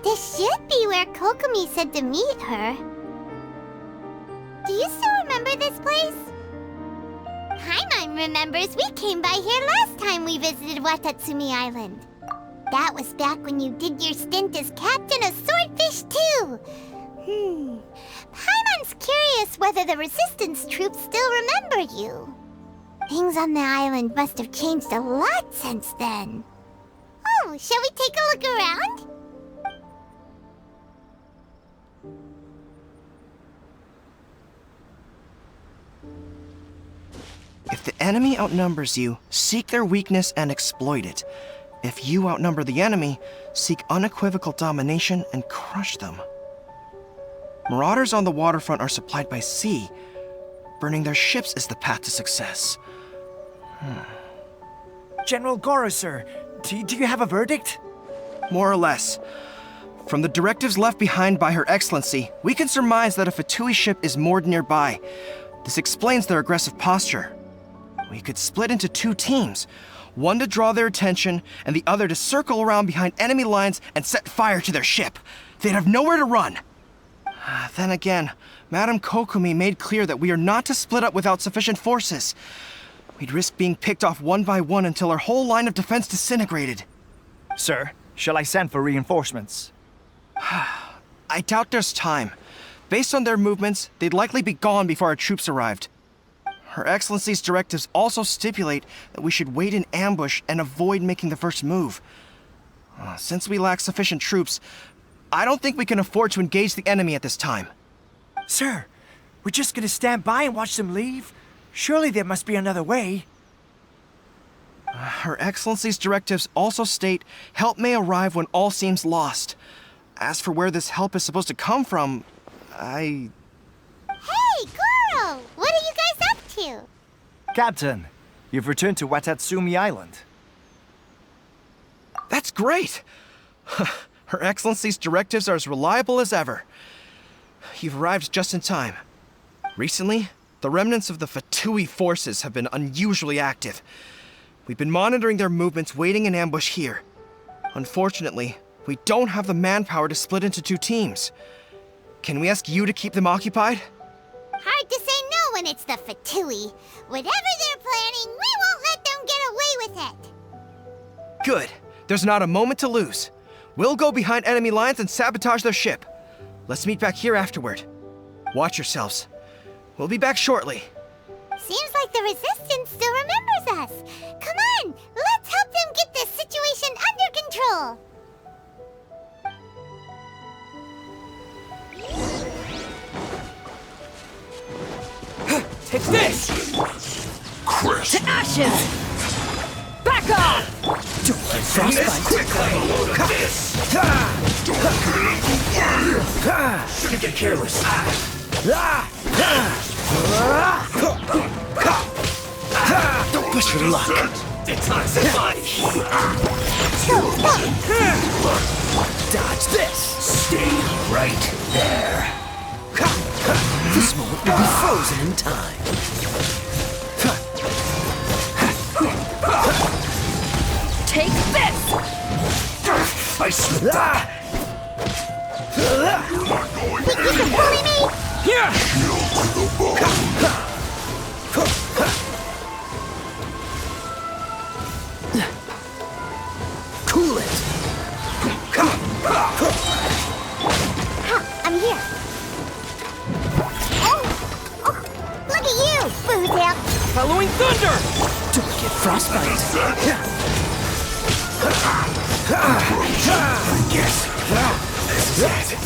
This should be where Kokomi said to meet her. Do you still remember this place? Paimon remembers we came by here last time we visited Watatsumi Island. That was back when you did your stint as captain of Swordfish too. Paimon's curious whether the resistance troops still remember you. Things on the island must have changed a lot since then. Oh, shall we take a look around? If the enemy outnumbers you, seek their weakness and exploit it. If you outnumber the enemy, seek unequivocal domination and crush them. Marauders on the waterfront are supplied by sea. Burning their ships is the path to success. General Goro, sir, do you have a verdict? More or less. From the directives left behind by Her Excellency, we can surmise that a Fatui ship is moored nearby. This explains their aggressive posture. We could split into 2 teams, one to draw their attention, and the other to circle around behind enemy lines and set fire to their ship. They'd have nowhere to run. Then again, Madame Kokomi made clear that we are not to split up without sufficient forces. We'd risk being picked off one by one until our whole line of defense disintegrated. Sir, shall I send for reinforcements? I doubt there's time. Based on their movements, they'd likely be gone before our troops arrived. Her Excellency's directives also stipulate that we should wait in ambush and avoid making the first move. Since we lack sufficient troops, I don't think we can afford to engage the enemy at this time. Sir, we're just gonna stand by and watch them leave? Surely there must be another way. Her Excellency's directives also state help may arrive when all seems lost. As for where this help is supposed to come from, Hey, Goro! What are you guys up to? Captain, you've returned to Watatsumi Island. That's great! Her Excellency's directives are as reliable as ever. You've arrived just in time. Recently, the remnants of the Fatui forces have been unusually active. We've been monitoring their movements, waiting in ambush here. Unfortunately, we don't have the manpower to split into 2 teams. Can we ask you to keep them occupied? Hard to say no when it's the Fatui. Whatever they're planning, we won't let them get away with it. Good. There's not a moment to lose. We'll go behind enemy lines and sabotage their ship. Let's meet back here afterward. Watch yourselves. We'll be back shortly. Seems like the Resistance still remembers us. Come on, let's help them get this situation under control. Take this! Chris! To ashes! Back off! Don't get frostbite! Shouldn't get careless. Don't push your luck! Detoxify! Dodge this! Stay right there. This moment will be frozen in time. Take this! I slipped up. You're not going anywhere. Here! Shield to the bone. Cool it! I'm here. Oh, look at you, Boozap. Following thunder! Don't get frostbite! I guess this is it.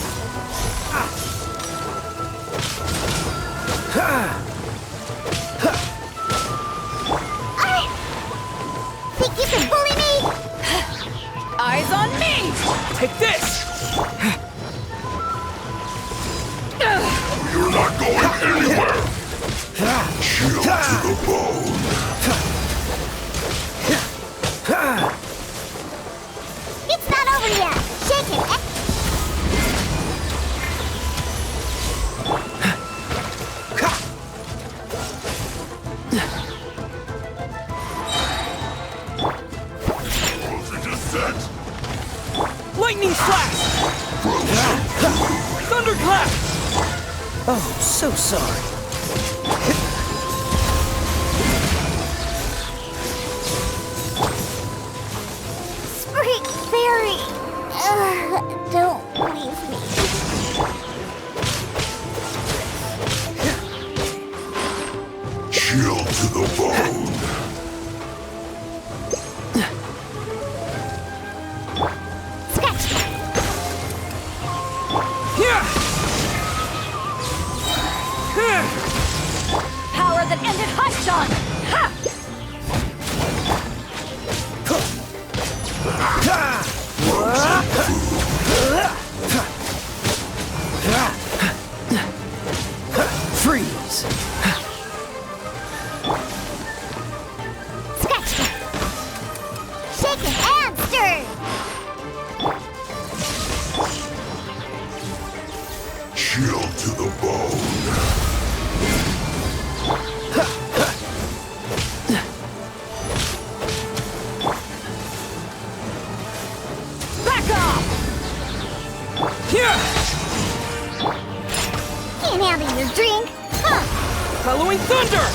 Think you can bully me? Eyes on me! Take this! You're not going anywhere. Shield to the bone. It's not over yet. Shake it. Lightning flash! Oh, so sorry. Spring Fairy! Don't leave me. Chill to the bone. Scratch! Power that ended Hotshot! Ha! Freeze! Scratch! Shaken and stirred! Chill to the bone. Back off! Can't handle your drink! Huh! Following thunder!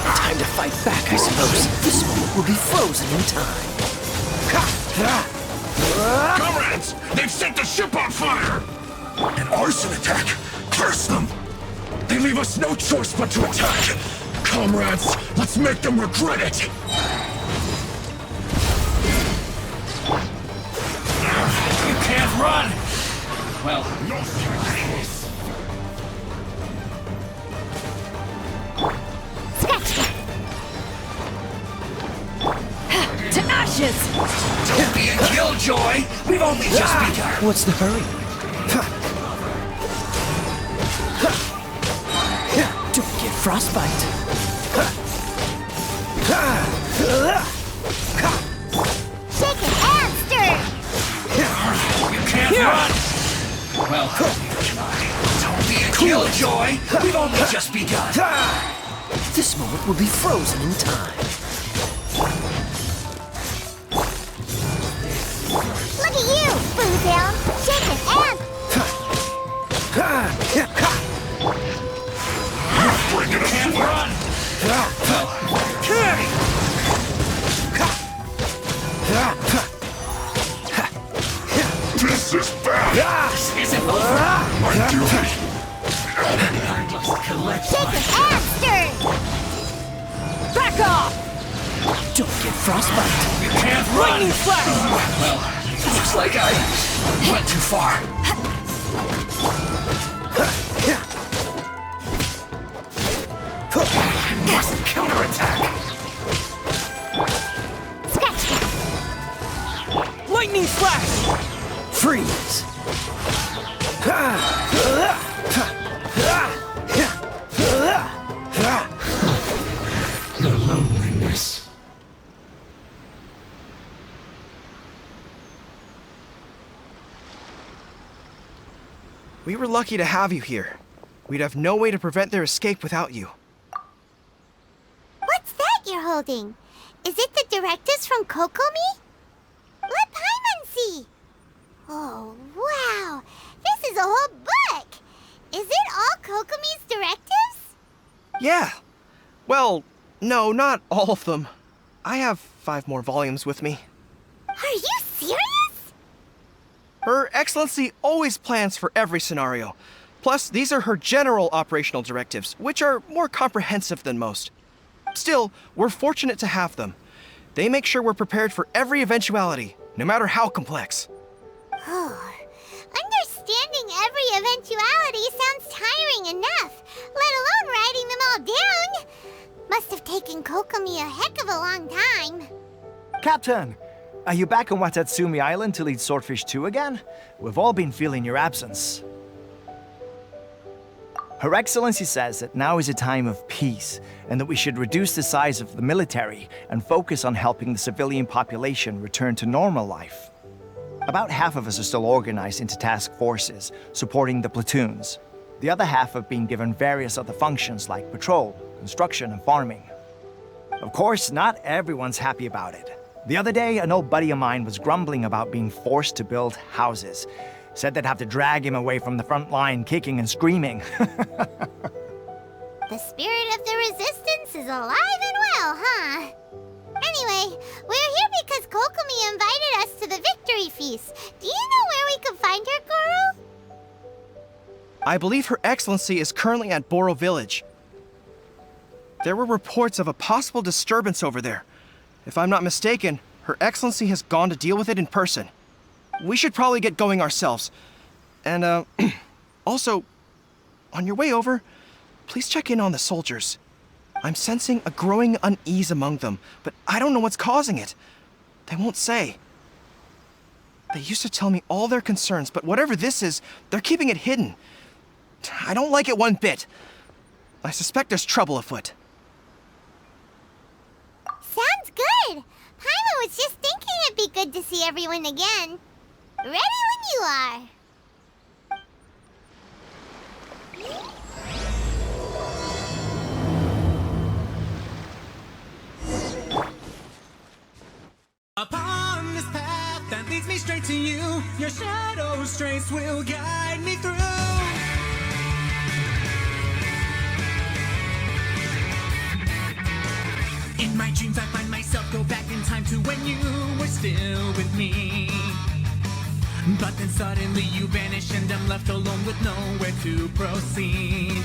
Time to fight back, I suppose. This moment will be frozen in time. Comrades! They've set the ship on fire! An arson attack! Curse them! They leave us no choice but to attack! Comrades, let's make them regret it! You can't run! Well, no. Scratch! To ashes! Don't be a killjoy! We've only just begun! What's the hurry? Don't get frostbite. Shaken and stirred! You can't run! Well, don't be a killjoy! We've only just begun! This moment will be frozen in time. Look at you, Boomtown! Shaken and... Bring it up! Can't run! This is bad! This isn't over! My duty! I must collect Shaken and stirred! Back off! Don't get frostbite. You can't run! Lightning flash! Well, looks like I went too far. Must counterattack! Scratch! Lightning flash! Freeze! The loneliness. We were lucky to have you here. We'd have no way to prevent their escape without you. What's that you're holding? Is it the directives from Kokomi? Let Paimon see! Oh, wow! This is a whole book! Is it all Kokomi's directives? Yeah. Well, no, not all of them. I have 5 more volumes with me. Are you serious? Her Excellency always plans for every scenario. Plus, these are her general operational directives, which are more comprehensive than most. Still, we're fortunate to have them. They make sure we're prepared for every eventuality, no matter how complex. Oh, understanding every eventuality sounds tiring enough, let alone writing them all down. Must have taken Kokomi a heck of a long time. Captain, are you back on Watatsumi Island to lead Swordfish 2 again? We've all been feeling your absence. Her Excellency says that now is a time of peace, and that we should reduce the size of the military and focus on helping the civilian population return to normal life. About half of us are still organized into task forces, supporting the platoons. The other half have been given various other functions like patrol, construction, and farming. Of course, not everyone's happy about it. The other day, an old buddy of mine was grumbling about being forced to build houses. Said they'd have to drag him away from the front line, kicking and screaming. The spirit of the resistance is alive and well, huh? Anyway, we're here because Kokomi invited us to the victory feast. Do you know where we could find her, Guru? I believe Her Excellency is currently at Boro Village. There were reports of a possible disturbance over there. If I'm not mistaken, Her Excellency has gone to deal with it in person. We should probably get going ourselves. And, also, on your way over, please check in on the soldiers. I'm sensing a growing unease among them, but I don't know what's causing it. They won't say. They used to tell me all their concerns, but whatever this is, they're keeping it hidden. I don't like it one bit. I suspect there's trouble afoot. Sounds good. Paimon was just thinking it'd be good to see everyone again. Ready when you are. Upon this path that leads me straight to you, your shadow's trace will guide me through. In my dreams I find myself go back in time to when you were still with me. But then suddenly you vanish and I'm left alone with nowhere to proceed.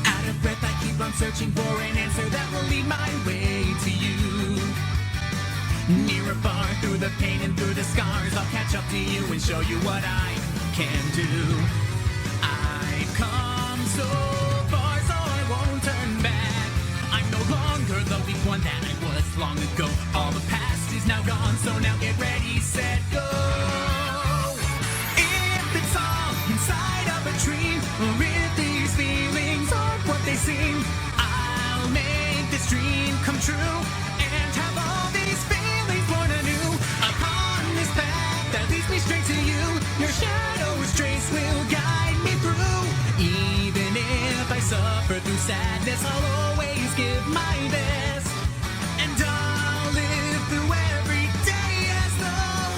Out of breath I keep on searching for an answer that will lead my way to you. Near or far, through the pain and through the scars, I'll catch up to you and show you what I can do. I've come so far, so I won't turn back. I'm no longer the weak one that I was long ago. All the past is now gone, so now get ready, set, go. If it's all inside of a dream, or if these feelings are what they seem, I'll make this dream come true and have all these feelings born anew. Upon this path that leads me straight to you, your shadow's trace will guide me through. Even if I suffer through sadness, I'll always give my best, and I'll live through every day as though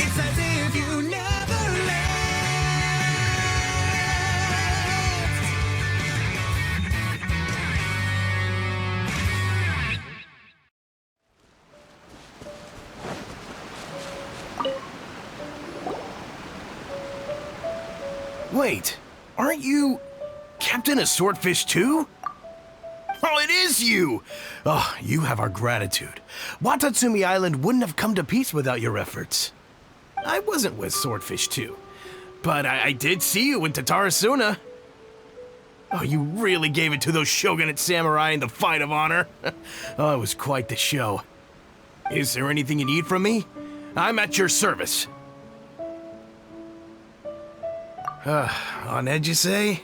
it's as if you never left. Wait, aren't you Captain of Swordfish too? Oh, it is you! Oh, you have our gratitude. Watatsumi Island wouldn't have come to peace without your efforts. I wasn't with Swordfish too, but I did see you in Tatarasuna. Oh, you really gave it to those shogunate samurai in the fight of honor. Oh, it was quite the show. Is there anything you need from me? I'm at your service. On edge, you say?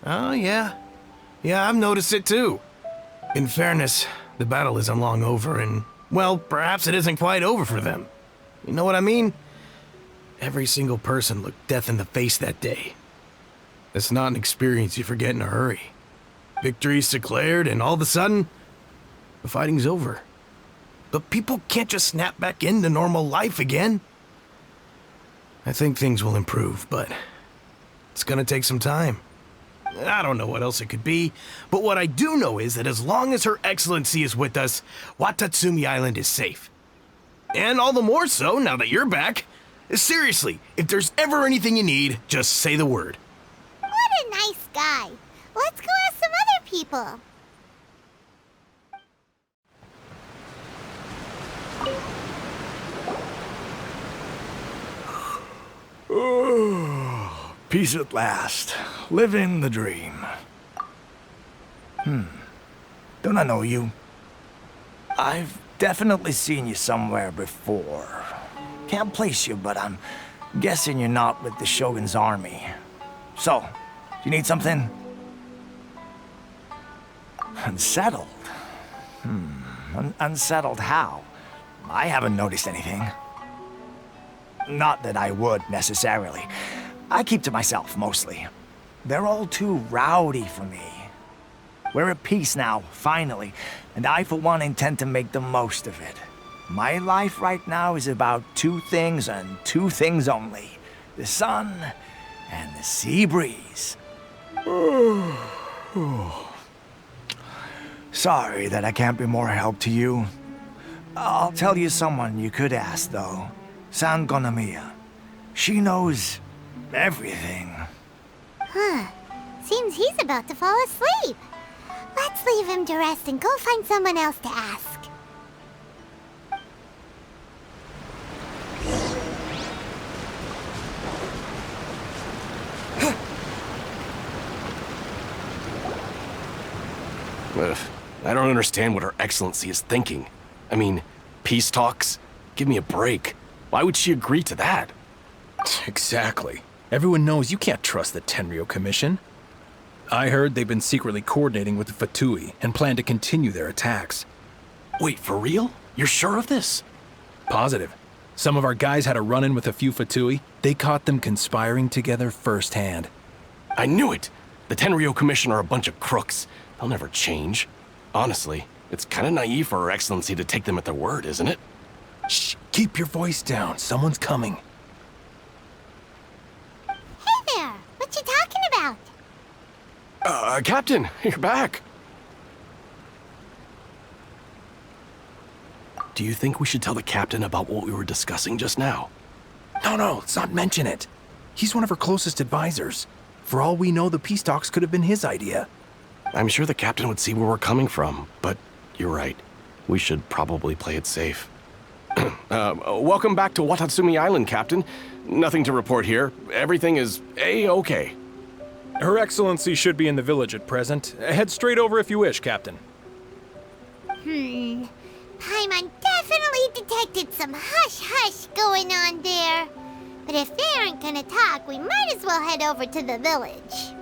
Oh, yeah. Yeah, I've noticed it too. In fairness, the battle isn't long over, and, well, perhaps it isn't quite over for them. You know what I mean? Every single person looked death in the face that day. It's not an experience you forget in a hurry. Victory's declared, and all of a sudden, the fighting's over. But people can't just snap back into normal life again. I think things will improve, but it's gonna take some time. I don't know what else it could be, but what I do know is that as long as Her Excellency is with us, Watatsumi Island is safe. And all the more so now that you're back. Seriously, if there's ever anything you need, just say the word. What a nice guy. Let's go ask some other people. Oh, peace at last. Living the dream. Don't I know you? I've definitely seen you somewhere before. Can't place you, but I'm guessing you're not with the Shogun's army. So, do you need something? Unsettled? Unsettled how? I haven't noticed anything. Not that I would, necessarily. I keep to myself, mostly. They're all too rowdy for me. We're at peace now, finally, and I, for one, intend to make the most of it. My life right now is about two things and two things only. the sun, and the sea breeze. Sorry that I can't be more help to you. I'll tell you someone you could ask, though. San Gonamiya. She knows everything. Huh. Seems he's about to fall asleep. Let's leave him to rest and go find someone else to ask. I don't understand what Her Excellency is thinking. I mean, peace talks? Give me a break. Why would she agree to that? Exactly. Everyone knows you can't trust the Tenryou Commission. I heard they've been secretly coordinating with the Fatui and plan to continue their attacks. Wait, for real? You're sure of this? Positive. Some of our guys had a run-in with a few Fatui. They caught them conspiring together firsthand. I knew it! The Tenryou Commission are a bunch of crooks. They'll never change. Honestly, it's kind of naive for Her Excellency to take them at their word, isn't it? Shh! Keep your voice down. Someone's coming. Hey there! What you talking about? Captain, you're back. Do you think we should tell the captain about what we were discussing just now? No, let's not mention it. He's one of her closest advisors. For all we know, the peace talks could have been his idea. I'm sure the captain would see where we're coming from, but you're right. We should probably play it safe. Welcome back to Watatsumi Island, Captain. Nothing to report here. Everything is A-okay. Her Excellency should be in the village at present. Head straight over if you wish, Captain. Paimon definitely detected some hush-hush going on there. But if they aren't gonna talk, we might as well head over to the village.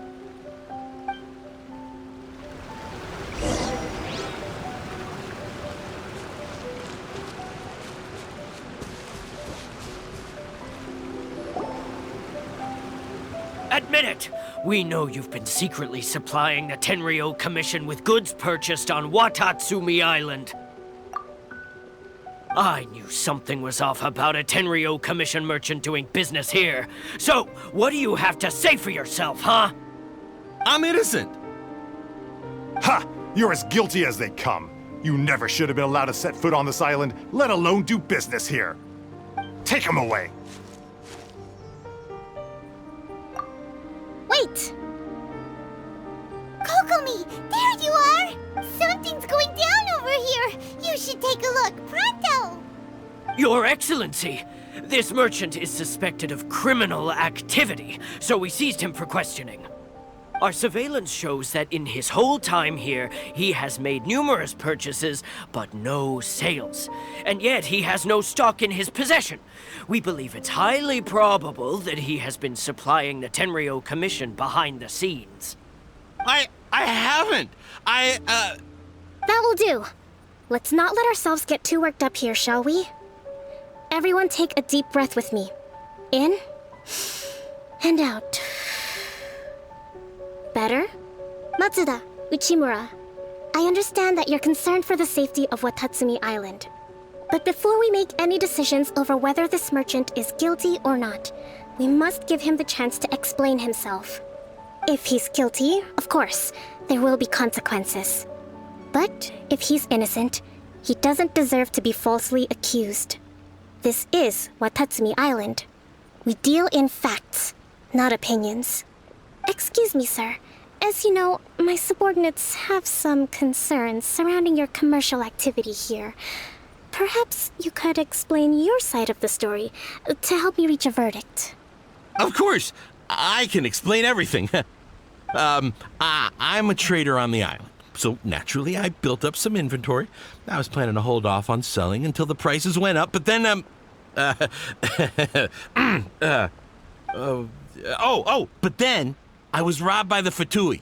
Admit it! We know you've been secretly supplying the Tenryou Commission with goods purchased on Watatsumi Island. I knew something was off about a Tenryou Commission merchant doing business here. So, what do you have to say for yourself, huh? I'm innocent! Ha! You're as guilty as they come. You never should have been allowed to set foot on this island, let alone do business here. Take him away! Wait! Kokomi, there you are! Something's going down over here! You should take a look, pronto! Your Excellency! This merchant is suspected of criminal activity, so we seized him for questioning. Our surveillance shows that in his whole time here, he has made numerous purchases, but no sales. And yet he has no stock in his possession. We believe it's highly probable that he has been supplying the Tenryou Commission behind the scenes. I haven't! That will do. Let's not let ourselves get too worked up here, shall we? Everyone take a deep breath with me. In and out. Better? Matsuda, Uchimura, I understand that you're concerned for the safety of Watatsumi Island. But before we make any decisions over whether this merchant is guilty or not, we must give him the chance to explain himself. If he's guilty, of course, there will be consequences. But if he's innocent, he doesn't deserve to be falsely accused. This is Watatsumi Island. We deal in facts, not opinions. Excuse me, sir. As you know, my subordinates have some concerns surrounding your commercial activity here. Perhaps you could explain your side of the story to help me reach a verdict. Of course! I can explain everything. I'm a trader on the island, so naturally I built up some inventory. I was planning to hold off on selling until the prices went up, but then, but then I was robbed by the Fatui.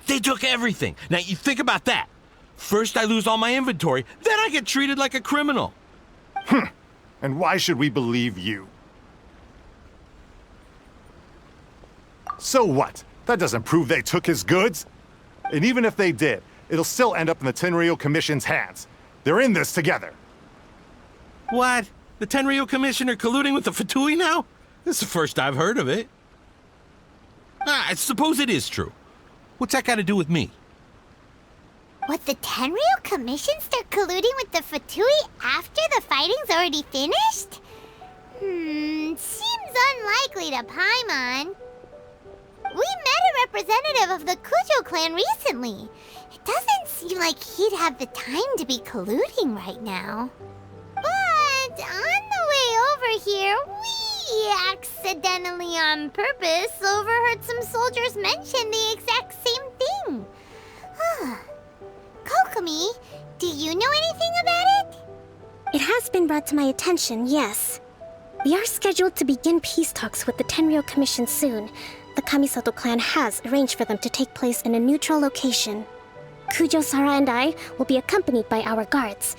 They took everything. Now, you think about that. First I lose all my inventory, then I get treated like a criminal. And why should we believe you? So what? That doesn't prove they took his goods. And even if they did, it'll still end up in the Tenryou Commission's hands. They're in this together. What? The Tenryou Commission are colluding with the Fatui now? This is the first I've heard of it. I suppose it is true. What's that got to do with me? Would the Tenryou Commission start colluding with the Fatui after the fighting's already finished? Seems unlikely to Paimon. We met a representative of the Kujo clan recently. It doesn't seem like he'd have the time to be colluding right now. But on the way over here, we accidentally on purpose overheard some soldiers mention the exact same thing. Kokomi, do you know anything about it? It has been brought to my attention, yes. We are scheduled to begin peace talks with the Tenryou Commission soon. The Kamisato clan has arranged for them to take place in a neutral location. Kujo-Sara and I will be accompanied by our guards.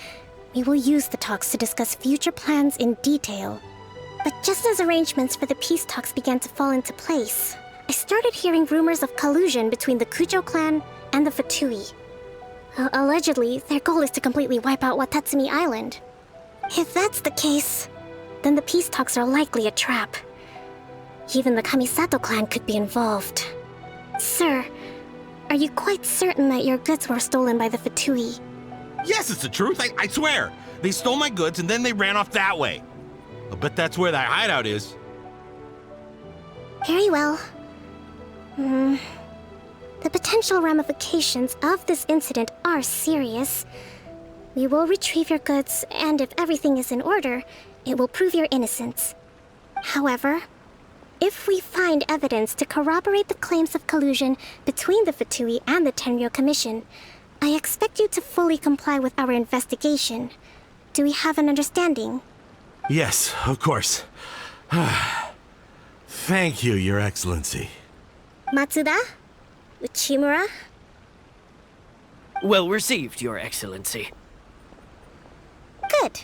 We will use the talks to discuss future plans in detail. But just as arrangements for the peace talks began to fall into place, I started hearing rumors of collusion between the Kujo clan and the Fatui. Allegedly, their goal is to completely wipe out Watatsumi Island. If that's the case, then the peace talks are likely a trap. Even the Kamisato clan could be involved. Sir, are you quite certain that your goods were stolen by the Fatui? Yes, it's the truth. I swear. They stole my goods and then they ran off that way. I'll bet that's where that hideout is. Very well. The potential ramifications of this incident are serious. We will retrieve your goods, and if everything is in order, it will prove your innocence. However, if we find evidence to corroborate the claims of collusion between the Fatui and the Tenryou Commission, I expect you to fully comply with our investigation. Do we have an understanding? Yes, of course. Thank you, Your Excellency. Matsuda? Uchimura? Well received, Your Excellency. Good.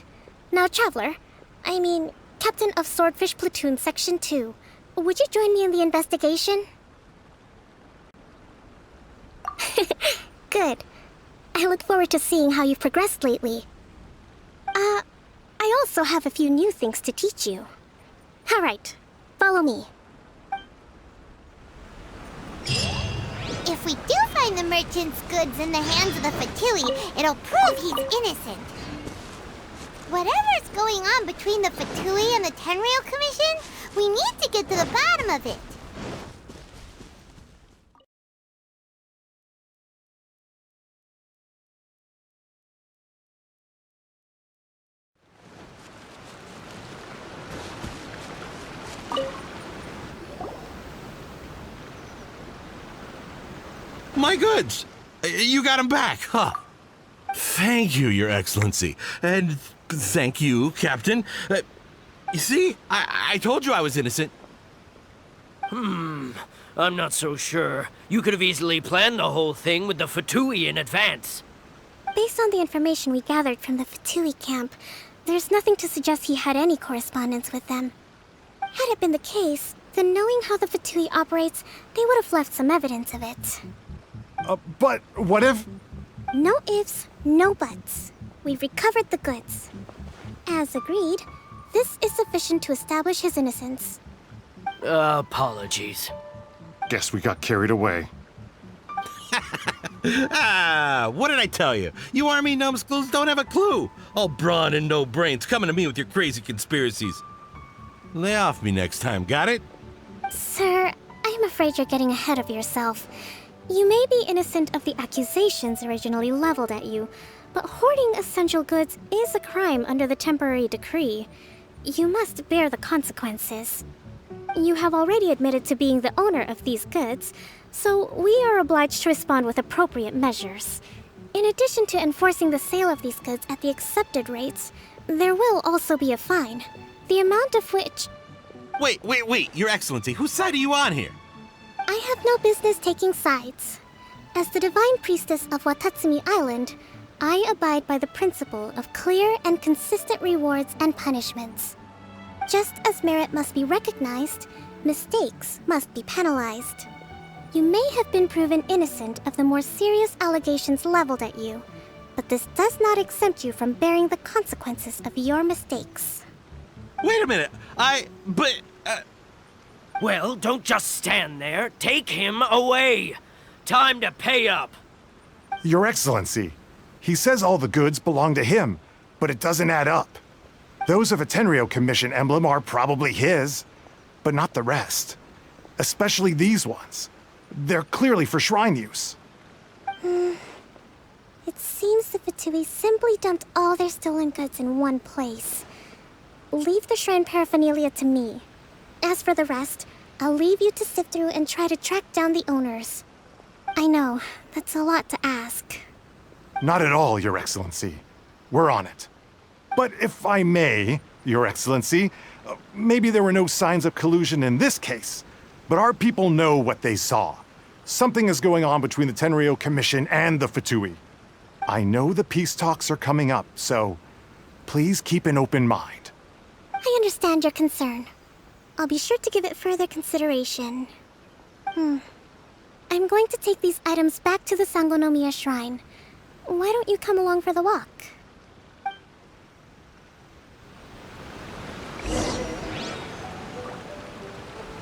Now, Traveler, Captain of Swordfish Platoon Section 2, would you join me in the investigation? Good. I look forward to seeing how you've progressed lately. I also have a few new things to teach you. All right, follow me. If we do find the merchant's goods in the hands of the Fatui, it'll prove he's innocent. Whatever's going on between the Fatui and the Tenryou Commission, we need to get to the bottom of it. My goods! You got them back, huh? Thank you, Your Excellency. And thank you, Captain. You see? I told you I was innocent. I'm not so sure. You could have easily planned the whole thing with the Fatui in advance. Based on the information we gathered from the Fatui camp, there's nothing to suggest he had any correspondence with them. Had it been the case, then knowing how the Fatui operates, they would have left some evidence of it. But what if... No ifs, no buts. We've recovered the goods. As agreed, this is sufficient to establish his innocence. Apologies. Guess we got carried away. What did I tell you? You army numbskulls don't have a clue. All brawn and no brains coming to me with your crazy conspiracies. Lay off me next time, got it? Sir, I'm afraid you're getting ahead of yourself. You may be innocent of the accusations originally leveled at you, but hoarding essential goods is a crime under the temporary decree. You must bear the consequences. You have already admitted to being the owner of these goods, so we are obliged to respond with appropriate measures. In addition to enforcing the sale of these goods at the accepted rates, there will also be a fine, the amount of which... Wait, Your Excellency, whose side are you on here? I have no business taking sides. As the Divine Priestess of Watatsumi Island, I abide by the principle of clear and consistent rewards and punishments. Just as merit must be recognized, mistakes must be penalized. You may have been proven innocent of the more serious allegations leveled at you, but this does not exempt you from bearing the consequences of your mistakes. Wait a minute, Well, don't just stand there. Take him away. Time to pay up. Your Excellency, he says all the goods belong to him, but it doesn't add up. Those of a Tenryo Commission emblem are probably his, but not the rest. Especially these ones. They're clearly for shrine use. It seems the Fatui simply dumped all their stolen goods in one place. Leave the shrine paraphernalia to me. As for the rest, I'll leave you to sift through and try to track down the owners. I know, that's a lot to ask. Not at all, Your Excellency. We're on it. But if I may, Your Excellency, maybe there were no signs of collusion in this case, but our people know what they saw. Something is going on between the Tenryo Commission and the Fatui. I know the peace talks are coming up, so please keep an open mind. I understand your concern. I'll be sure to give it further consideration. I'm going to take these items back to the Sangonomiya Shrine. Why don't you come along for the walk?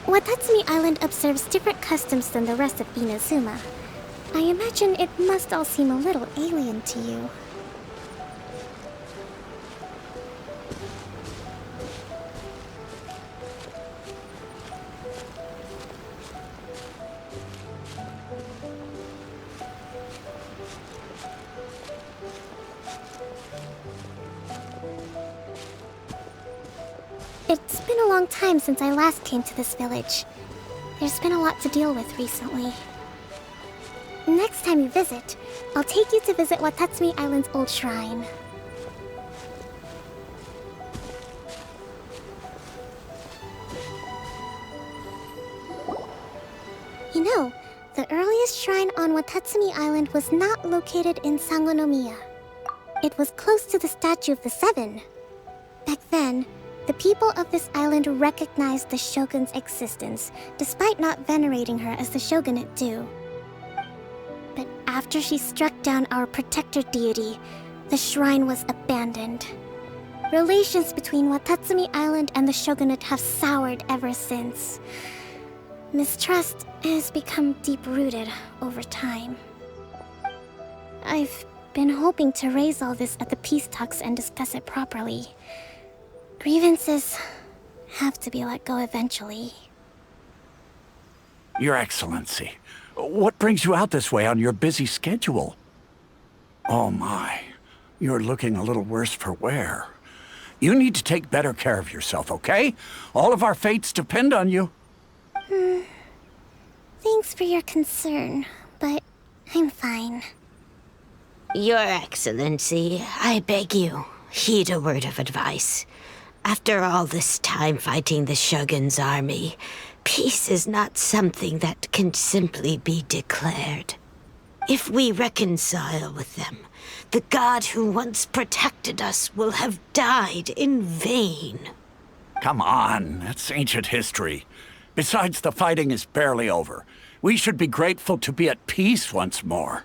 Watatsumi Island observes different customs than the rest of Inazuma. I imagine it must all seem a little alien to you. It's been a long time since I last came to this village. There's been a lot to deal with recently. Next time you visit, I'll take you to visit Watatsumi Island's old shrine. You know, the earliest shrine on Watatsumi Island was not located in Sangonomiya. It was close to the Statue of the Seven. Back then, the people of this island recognized the shogun's existence, despite not venerating her as the shogunate do. But after she struck down our protector deity, the shrine was abandoned. Relations between Watatsumi Island and the shogunate have soured ever since. Mistrust has become deep-rooted over time. I've been hoping to raise all this at the peace talks and discuss it properly. Grievances have to be let go eventually. Your Excellency, what brings you out this way on your busy schedule? Oh my, you're looking a little worse for wear. You need to take better care of yourself, okay? All of our fates depend on you. Thanks for your concern, but I'm fine. Your Excellency, I beg you, heed a word of advice. After all this time fighting the Shogun's army, peace is not something that can simply be declared. If we reconcile with them, the god who once protected us will have died in vain. Come on, that's ancient history. Besides, the fighting is barely over. We should be grateful to be at peace once more.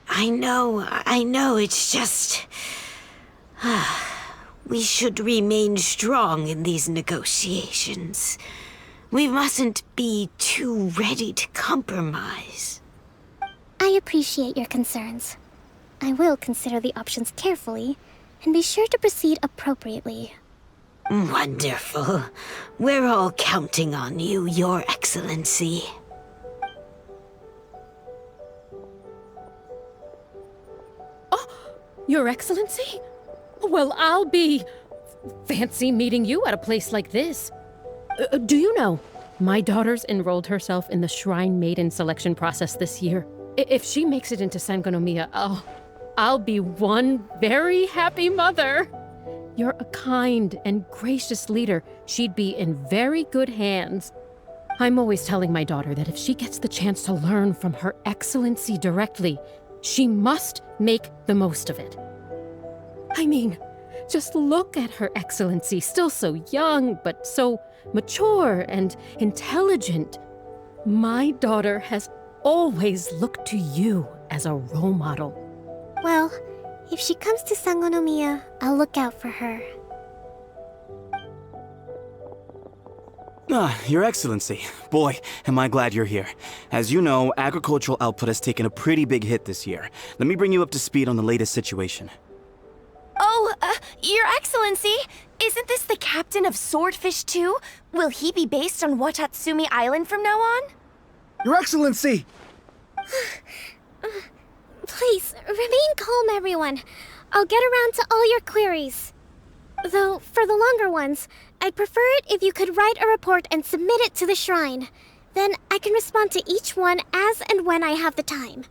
I know, it's just... We should remain strong in these negotiations. We mustn't be too ready to compromise. I appreciate your concerns. I will consider the options carefully, and be sure to proceed appropriately. Wonderful. We're all counting on you, Your Excellency. Oh, Your Excellency? Well, I'll be... fancy meeting you at a place like this. Do you know, my daughter's enrolled herself in the Shrine Maiden selection process this year. If she makes it into Sangonomiya, I'll be one very happy mother. You're a kind and gracious leader. She'd be in very good hands. I'm always telling my daughter that if she gets the chance to learn from Her Excellency directly, she must make the most of it. I mean, just look at Her Excellency, still so young, but so mature and intelligent. My daughter has always looked to you as a role model. Well, if she comes to Sangonomiya, I'll look out for her. Your Excellency. Boy, am I glad you're here. As you know, agricultural output has taken a pretty big hit this year. Let me bring you up to speed on the latest situation. Oh, Your Excellency, isn't this the captain of Swordfish 2? Will he be based on Watatsumi Island from now on? Your Excellency! Please, remain calm, everyone. I'll get around to all your queries. Though, for the longer ones, I'd prefer it if you could write a report and submit it to the shrine. Then I can respond to each one as and when I have the time.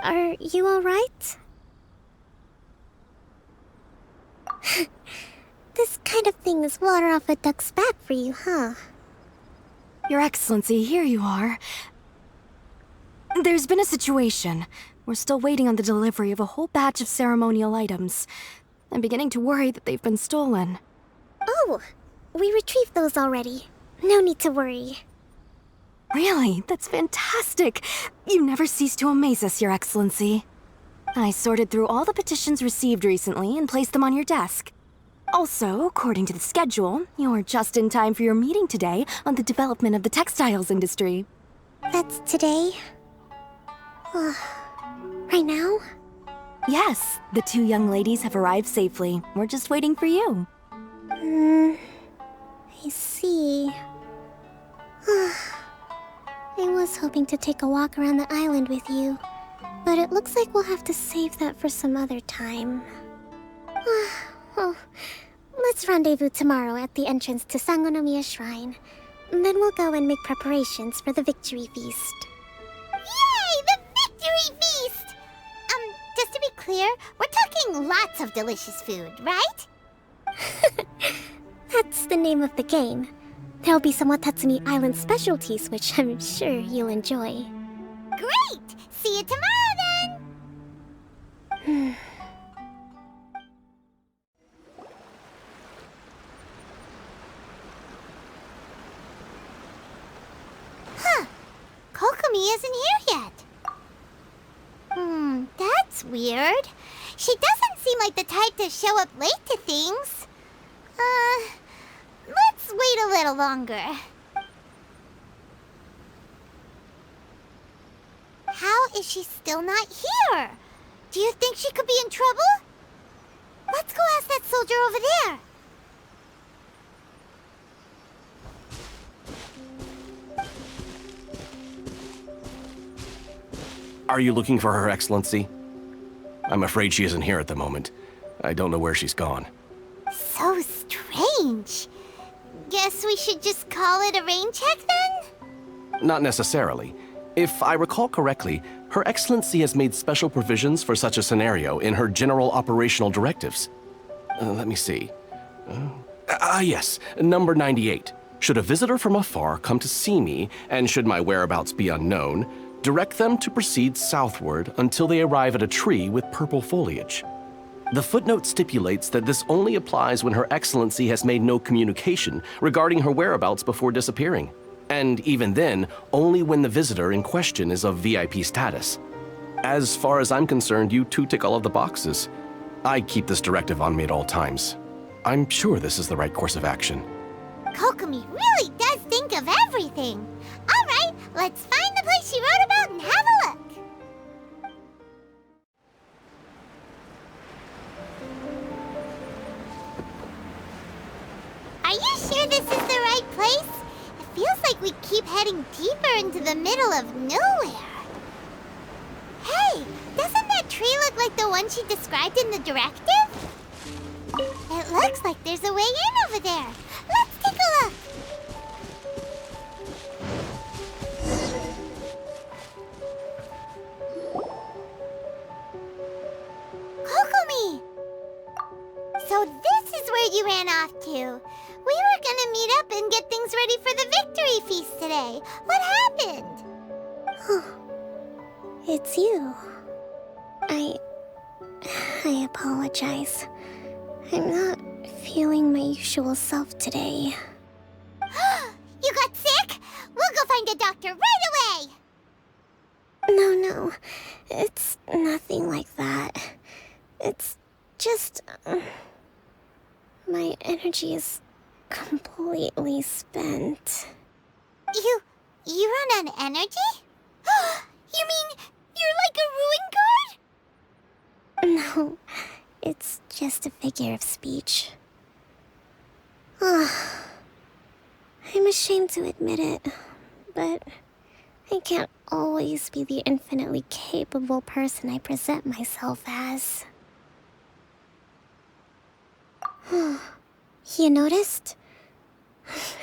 Are you alright? This kind of thing is water off a duck's back for you, huh? Your Excellency, here you are. There's been a situation. We're still waiting on the delivery of a whole batch of ceremonial items. I'm beginning to worry that they've been stolen. Oh, we retrieved those already. No need to worry. Really? That's fantastic. You never cease to amaze us, Your Excellency. I sorted through all the petitions received recently and placed them on your desk. Also, according to the schedule, you're just in time for your meeting today on the development of the textiles industry. That's today? Right now? Yes, the two young ladies have arrived safely. We're just waiting for you. I see. I was hoping to take a walk around the island with you, but it looks like we'll have to save that for some other time. Well, let's rendezvous tomorrow at the entrance to Sangonomiya Shrine. Then we'll go and make preparations for the victory feast. Yay! The victory feast! Just to be clear, we're talking lots of delicious food, right? That's the name of the game. There'll be some Watatsumi Island specialties, which I'm sure you'll enjoy. Great! See you tomorrow, then! Huh. Kokomi isn't here yet. That's weird. She doesn't seem like the type to show up late to things. Let's wait a little longer. How is she still not here? Do you think she could be in trouble? Let's go ask that soldier over there. Are you looking for Her Excellency? I'm afraid she isn't here at the moment. I don't know where she's gone. So strange. Guess we should just call it a rain check then? Not necessarily. If I recall correctly, Her Excellency has made special provisions for such a scenario in her general operational directives. Let me see. Yes, number 98. Should a visitor from afar come to see me, and should my whereabouts be unknown, direct them to proceed southward until they arrive at a tree with purple foliage. The footnote stipulates that this only applies when Her Excellency has made no communication regarding her whereabouts before disappearing. And even then, only when the visitor in question is of VIP status. As far as I'm concerned, you two tick all of the boxes. I keep this directive on me at all times. I'm sure this is the right course of action. Kokomi really does think of everything. All right, let's find the place she wrote about and have a look. Are you sure this is the right place? It feels like we keep heading deeper into the middle of nowhere. Hey, doesn't that tree look like the one she described in the directive? It looks like there's a way in over there. Let's take a look. Kokomi! So this is where you ran off to. We were gonna meet up and get things ready for the victory feast today. What happened? It's you. I apologize. I'm not feeling my usual self today. You got sick? We'll go find a doctor right away! No, it's nothing like that. It's just... my energy is completely spent. You run on energy? You mean you're like a ruin guard? No, it's just a figure of speech. I'm ashamed to admit it, but I can't always be the infinitely capable person I present myself as. You noticed?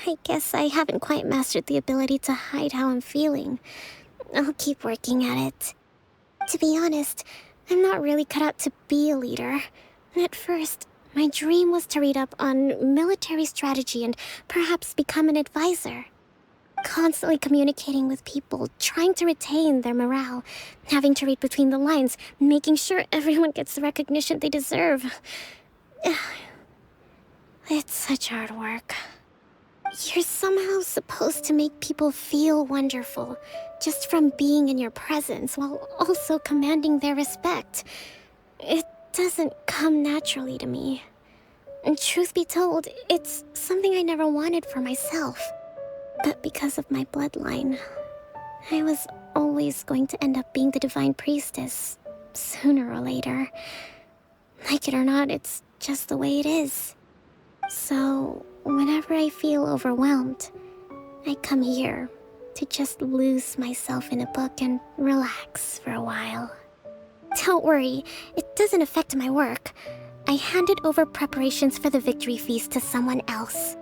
I guess I haven't quite mastered the ability to hide how I'm feeling. I'll keep working at it. To be honest, I'm not really cut out to be a leader. At first, my dream was to read up on military strategy and perhaps become an advisor. Constantly communicating with people, trying to retain their morale, having to read between the lines, making sure everyone gets the recognition they deserve. It's such hard work. You're somehow supposed to make people feel wonderful, just from being in your presence, while also commanding their respect. It doesn't come naturally to me. And truth be told, it's something I never wanted for myself. But because of my bloodline, I was always going to end up being the divine priestess, sooner or later. Like it or not, it's just the way it is. So, whenever I feel overwhelmed, I come here to just lose myself in a book and relax for a while. Don't worry, it doesn't affect my work. I handed over preparations for the victory feast to someone else.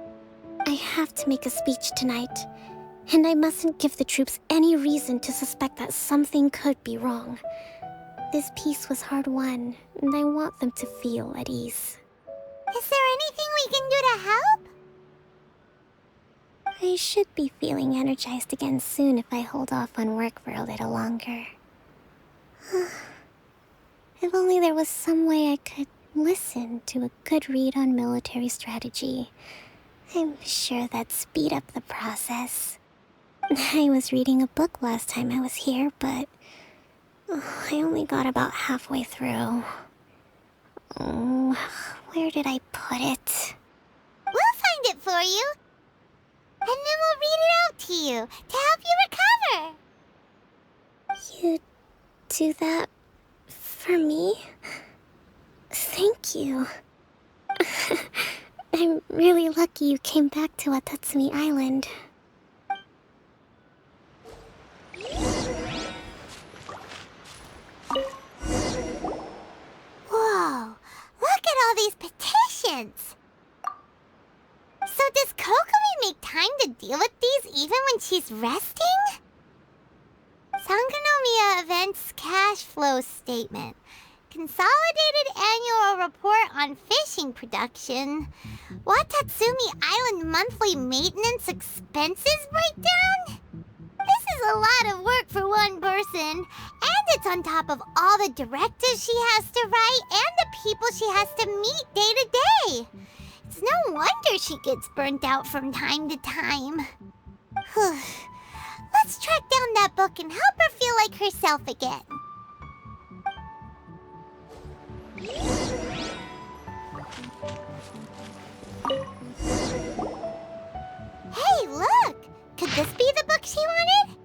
I have to make a speech tonight, and I mustn't give the troops any reason to suspect that something could be wrong. This peace was hard-won, and I want them to feel at ease. Is there anything we can do to help? I should be feeling energized again soon if I hold off on work for a little longer. If only there was some way I could listen to a good read on military strategy. I'm sure that'd speed up the process. I was reading a book last time I was here, but I only got about halfway through. Oh, where did I put it? We'll find it for you. And then we'll read it out to you to help you recover. You do that for me? Thank you. I'm really lucky you came back to Watatsumi Island. Whoa, look at all these petitions. So does Kokomi make time to deal with these even when she's resting? Sangonomiya Events Cash Flow Statement. Consolidated Annual Report on Fishing Production. Watatsumi Island Monthly Maintenance Expenses Breakdown? This is a lot of work for one person, and it's on top of all the directives she has to write and the people she has to meet day to day. It's no wonder she gets burnt out from time to time. Let's track down that book and help her feel like herself again. Hey, look! Could this be the book she wanted?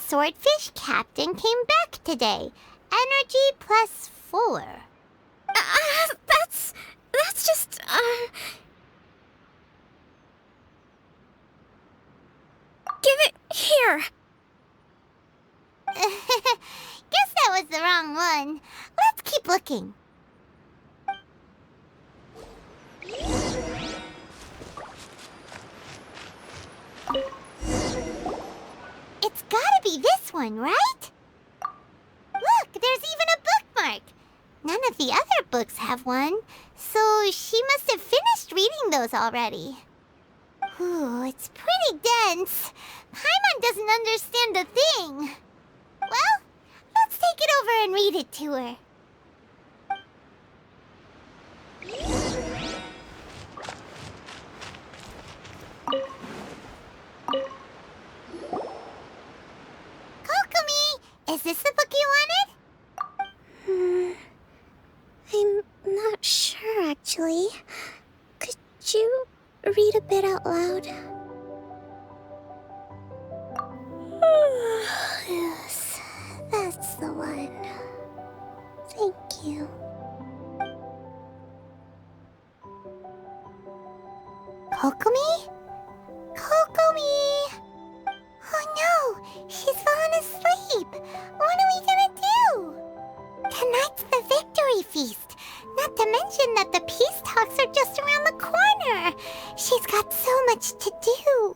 Swordfish Captain came back today. Energy +4. That's just, Give Here! Guess that was the wrong one. Let's keep looking. It's gotta be this one, right? Look, there's even a bookmark. None of the other books have one, so she must have finished reading those already. Ooh, it's pretty dense. Paimon doesn't understand a thing. Well, let's take it over and read it to her. Kokomi, is this the book you wanted? I'm not sure, actually. Could you read a bit out loud? Yes, that's the one. Thank you. Kokomi? Kokomi! Oh no, she's fallen asleep. What are we gonna do? Tonight's the victory feast. Not to mention that the peace talks are just around the corner. She's got so much to do.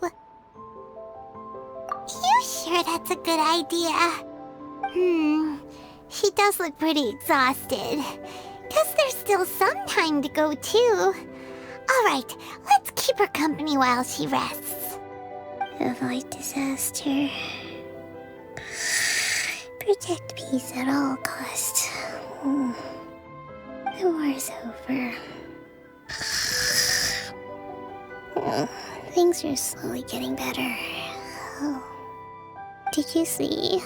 You sure that's a good idea? She does look pretty exhausted. Guess there's still some time to go too. Alright, let's keep her company while she rests. Avoid disaster. Protect peace at all costs. The war's over. Things are slowly getting better. Oh. Did you see?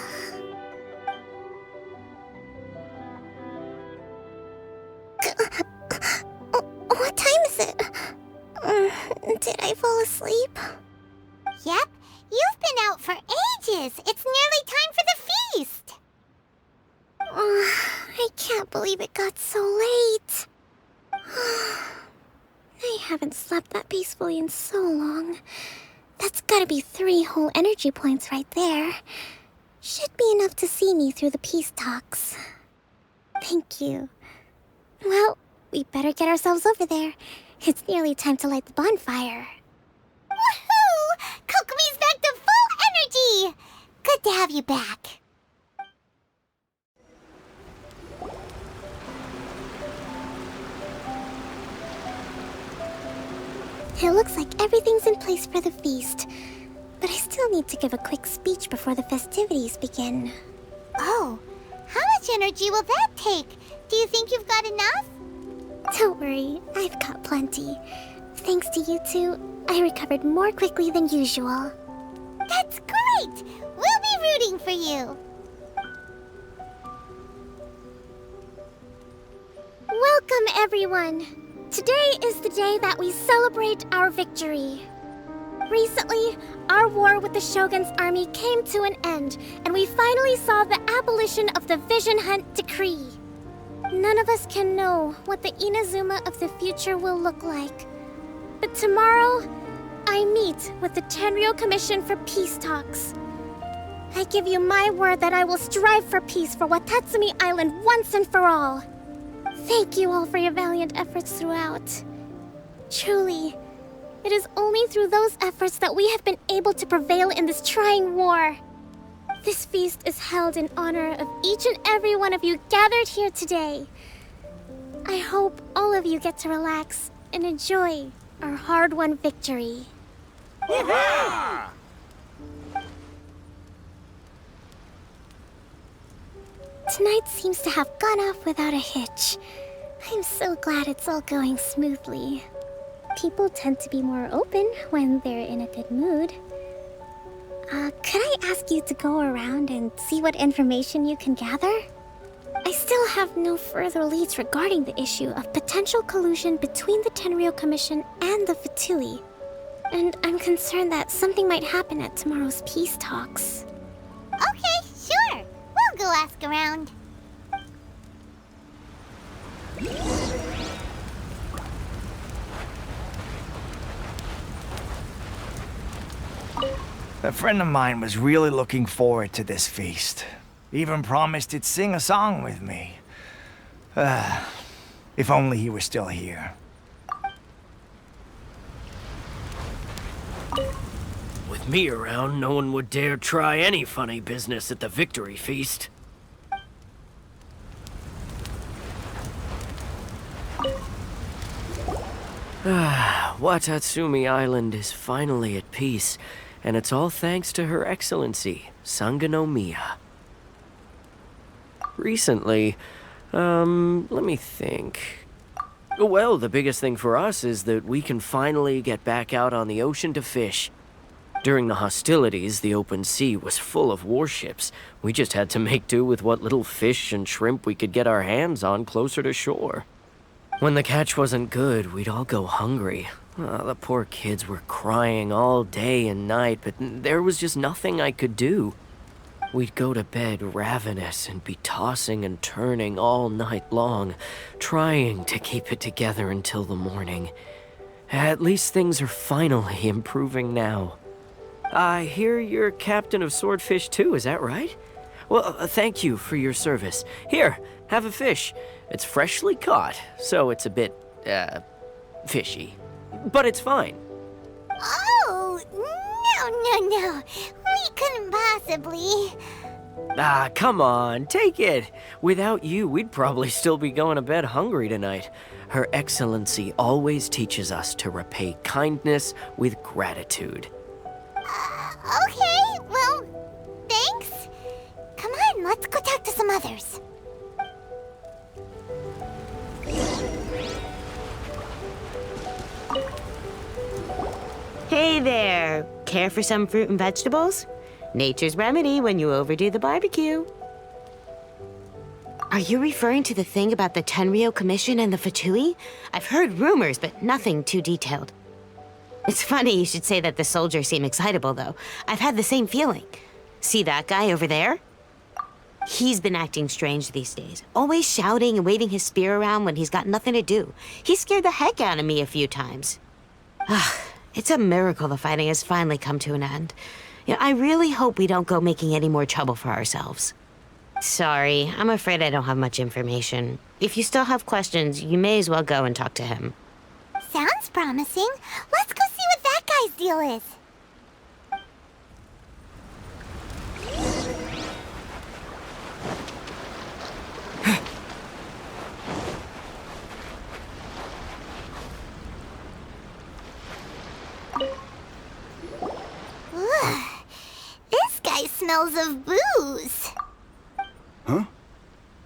What time is it? Did I fall asleep? Yep, you've been out for ages. It's nearly time for the feast. I can't believe it got so late. I haven't slept that peacefully in so long. That's gotta be 3 whole energy points right there. Should be enough to see me through the peace talks. Thank you. Well, we better get ourselves over there. It's nearly time to light the bonfire. Woohoo! Kokomi's back to full energy! Good to have you back. It looks like everything's in place for the feast. But I still need to give a quick speech before the festivities begin. Oh, how much energy will that take? Do you think you've got enough? Don't worry, I've got plenty. Thanks to you two, I recovered more quickly than usual. That's great! We'll be rooting for you. Welcome, everyone! Today is the day that we celebrate our victory. Recently, our war with the Shogun's army came to an end, and we finally saw the abolition of the Vision Hunt Decree. None of us can know what the Inazuma of the future will look like. But tomorrow, I meet with the Tenryou Commission for peace talks. I give you my word that I will strive for peace for Watatsumi Island once and for all. Thank you all for your valiant efforts throughout. Truly, it is only through those efforts that we have been able to prevail in this trying war. This feast is held in honor of each and every one of you gathered here today. I hope all of you get to relax and enjoy our hard-won victory. Hurrah! Tonight seems to have gone off without a hitch. I'm so glad it's all going smoothly. People tend to be more open when they're in a good mood. Could I ask you to go around and see what information you can gather? I still have no further leads regarding the issue of potential collusion between the Tenryou Commission and the Fatui. And I'm concerned that something might happen at tomorrow's peace talks. Okay, sure. We'll go ask around. A friend of mine was really looking forward to this feast. Even promised he'd sing a song with me. If only he were still here. With me around, no one would dare try any funny business at the victory feast. Watatsumi Island is finally at peace, and it's all thanks to Her Excellency, Sangonomiya. Recently, let me think. Well, the biggest thing for us is that we can finally get back out on the ocean to fish. During the hostilities, the open sea was full of warships. We just had to make do with what little fish and shrimp we could get our hands on closer to shore. When the catch wasn't good, we'd all go hungry. The poor kids were crying all day and night, but there was just nothing I could do. We'd go to bed ravenous and be tossing and turning all night long, trying to keep it together until the morning. At least things are finally improving now. I hear you're captain of Swordfish too, is that right? Well, thank you for your service. Here, have a fish. It's freshly caught, so it's a bit, fishy. But it's fine. Oh, no. We couldn't possibly. Come on, take it. Without you, we'd probably still be going to bed hungry tonight. Her Excellency always teaches us to repay kindness with gratitude. Okay, well, thanks. Come on, let's go talk to some others. Hey there! Care for some fruit and vegetables? Nature's remedy when you overdo the barbecue. Are you referring to the thing about the Tenryou Commission and the Fatui? I've heard rumors, but nothing too detailed. It's funny you should say that the soldiers seem excitable, though. I've had the same feeling. See that guy over there? He's been acting strange these days, always shouting and waving his spear around when he's got nothing to do. He scared the heck out of me a few times. It's a miracle the fighting has finally come to an end. I really hope we don't go making any more trouble for ourselves. Sorry, I'm afraid I don't have much information. If you still have questions, you may as well go and talk to him. Sounds promising. Let's go see what that guy's deal is. This guy smells of booze. Huh?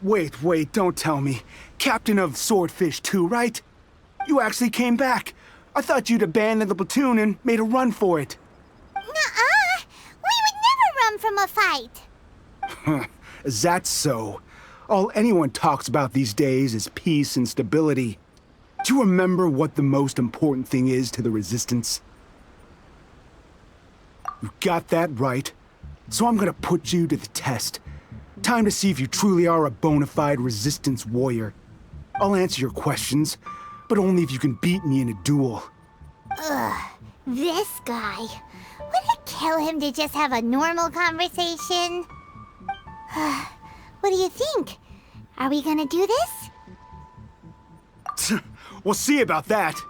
Wait, don't tell me. Captain of Swordfish too, right? You actually came back. I thought you'd abandoned the platoon and made a run for it. Nuh-uh. We would never run from a fight. Is that so? All anyone talks about these days is peace and stability. Do you remember what the most important thing is to the Resistance? You got that right. So I'm gonna put you to the test. Time to see if you truly are a bona fide Resistance warrior. I'll answer your questions, but only if you can beat me in a duel. This guy. Would it kill him to just have a normal conversation? What do you think? Are we gonna do this? We'll see about that.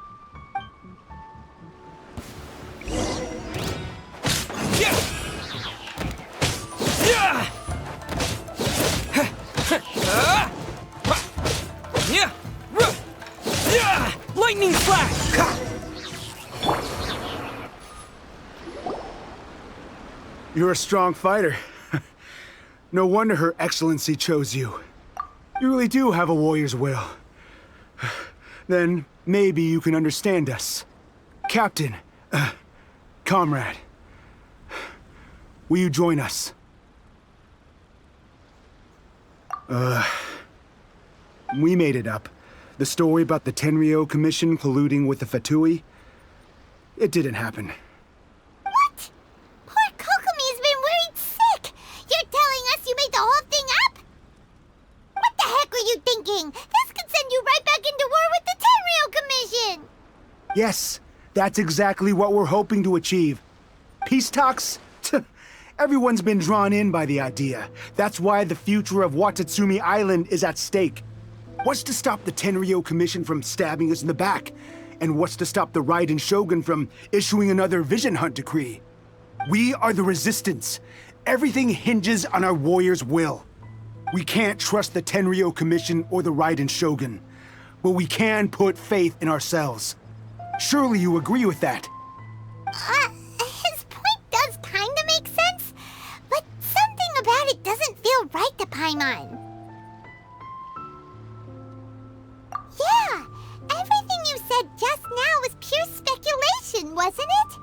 Lightning flash! You're a strong fighter. No wonder Her Excellency chose you. You really do have a warrior's will. Then maybe you can understand us. Captain, comrade, will you join us? We made it up. The story about the Tenryou Commission colluding with the Fatui, it didn't happen. What? Poor Kokomi's been worried sick. You're telling us you made the whole thing up? What the heck were you thinking? This could send you right back into war with the Tenryou Commission. Yes, that's exactly what we're hoping to achieve. Peace talks Everyone's been drawn in by the idea. That's why the future of Watatsumi Island is at stake. What's to stop the Tenryo Commission from stabbing us in the back? And what's to stop the Raiden Shogun from issuing another Vision Hunt decree? We are the Resistance. Everything hinges on our warriors' will. We can't trust the Tenryo Commission or the Raiden Shogun, but we can put faith in ourselves. Surely you agree with that? His point does kinda make sense, but something about it doesn't feel right to Paimon. Yeah, everything you said just now was pure speculation, wasn't it?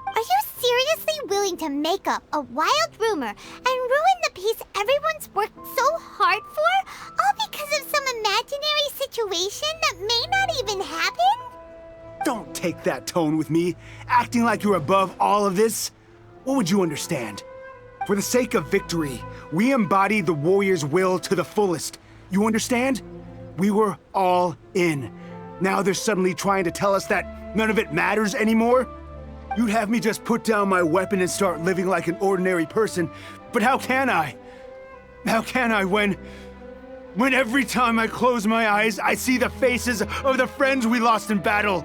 Are you seriously willing to make up a wild rumor and ruin the peace everyone's worked so hard for, all because of some imaginary situation that may not even happen? Don't take that tone with me, acting like you're above all of this. What would you understand? For the sake of victory, we embodied the warrior's will to the fullest. You understand? We were all in. Now they're suddenly trying to tell us that none of it matters anymore? You'd have me just put down my weapon and start living like an ordinary person, but how can I? How can I when every time I close my eyes, I see the faces of the friends we lost in battle?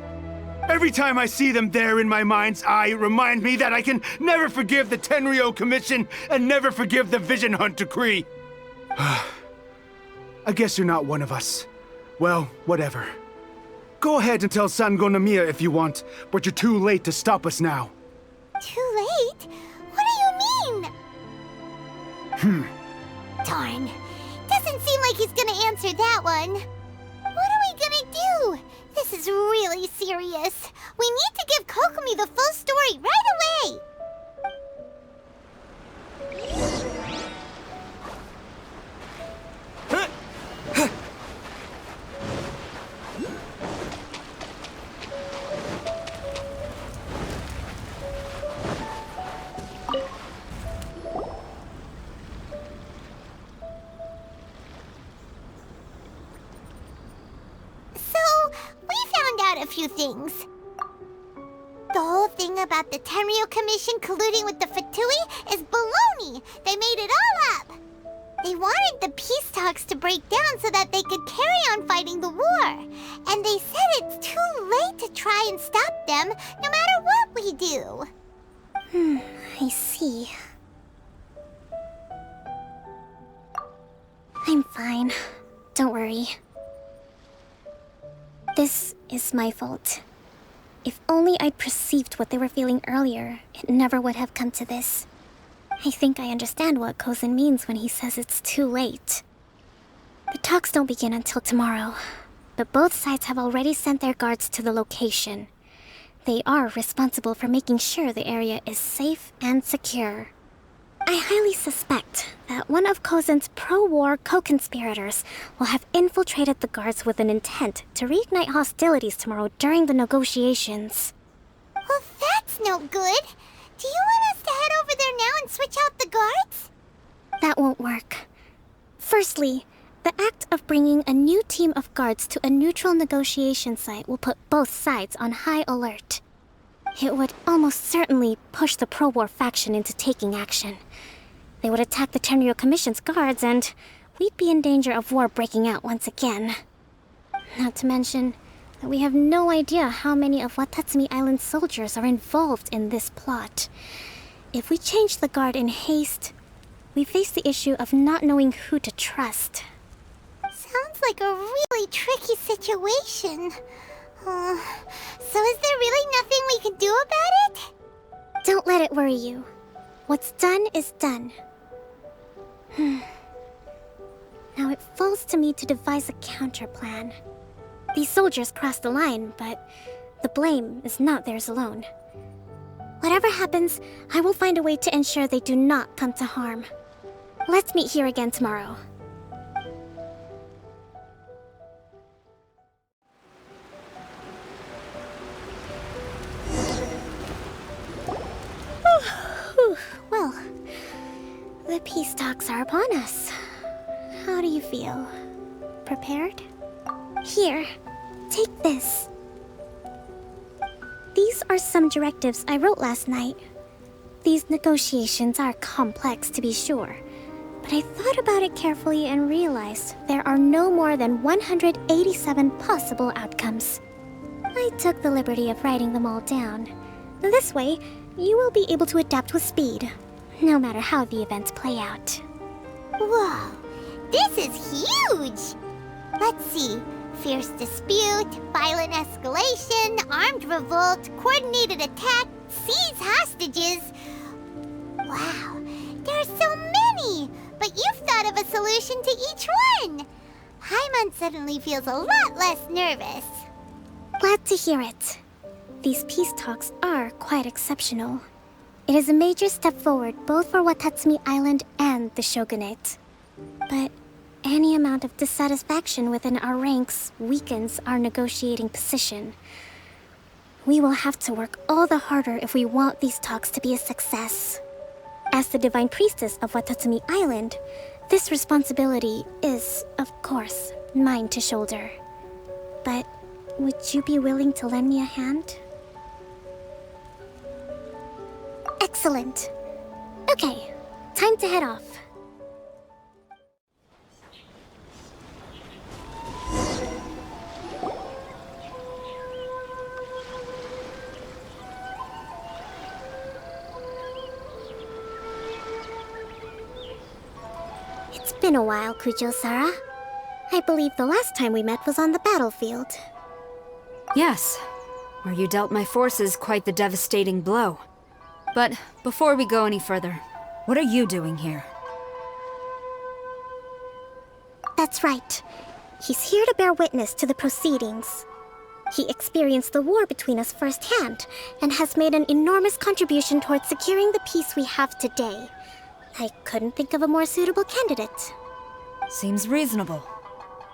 Every time I see them there in my mind's eye, it reminds me that I can never forgive the Tenryo Commission and never forgive the Vision Hunt decree. I guess you're not one of us. Well, whatever. Go ahead and tell Sango Nomiya if you want, but you're too late to stop us now. Too late? What do you mean? Darn. Doesn't seem like he's gonna answer that one. What are we gonna do? This is really serious. We need to give Kokomi the full story right away! A few things. The whole thing about the Tenryo Commission colluding with the Fatui is baloney. They made it all up. They wanted the peace talks to break down so that they could carry on fighting the war. And they said it's too late to try and stop them, no matter what we do. I see. I'm fine. Don't worry. This is my fault. If only I'd perceived what they were feeling earlier, it never would have come to this. I think I understand what Kozen means when he says it's too late. The talks don't begin until tomorrow, but both sides have already sent their guards to the location. They are responsible for making sure the area is safe and secure. I highly suspect that one of Kozen's pro-war co-conspirators will have infiltrated the guards with an intent to reignite hostilities tomorrow during the negotiations. Well, that's no good. Do you want us to head over there now and switch out the guards? That won't work. Firstly, the act of bringing a new team of guards to a neutral negotiation site will put both sides on high alert. It would almost certainly push the pro-war faction into taking action. They would attack the Tenryo Commission's guards, and we'd be in danger of war breaking out once again. Not to mention that we have no idea how many of Watatsumi Island's soldiers are involved in this plot. If we change the guard in haste, we face the issue of not knowing who to trust. Sounds like a really tricky situation. So is there really nothing we can do about it? Don't let it worry you. What's done is done. Now it falls to me to devise a counter-plan. These soldiers crossed the line, but the blame is not theirs alone. Whatever happens, I will find a way to ensure they do not come to harm. Let's meet here again tomorrow. Well, the peace talks are upon us. How do you feel? Prepared? Here, take this. These are some directives I wrote last night. These negotiations are complex, to be sure, but I thought about it carefully and realized there are no more than 187 possible outcomes. I took the liberty of writing them all down. This way, you will be able to adapt with speed, no matter how the events play out. Whoa, this is huge! Let's see. Fierce dispute, violent escalation, armed revolt, coordinated attack, seize hostages. Wow, there are so many! But you've thought of a solution to each one! Paimon suddenly feels a lot less nervous. Glad to hear it. These peace talks are quite exceptional. It is a major step forward both for Watatsumi Island and the Shogunate. But any amount of dissatisfaction within our ranks weakens our negotiating position. We will have to work all the harder if we want these talks to be a success. As the Divine Priestess of Watatsumi Island, this responsibility is, of course, mine to shoulder. But would you be willing to lend me a hand? Excellent. Okay, time to head off. It's been a while, Kujo-Sara. I believe the last time we met was on the battlefield. Yes, where you dealt my forces quite the devastating blow. But before we go any further, what are you doing here? That's right. He's here to bear witness to the proceedings. He experienced the war between us firsthand, and has made an enormous contribution towards securing the peace we have today. I couldn't think of a more suitable candidate. Seems reasonable.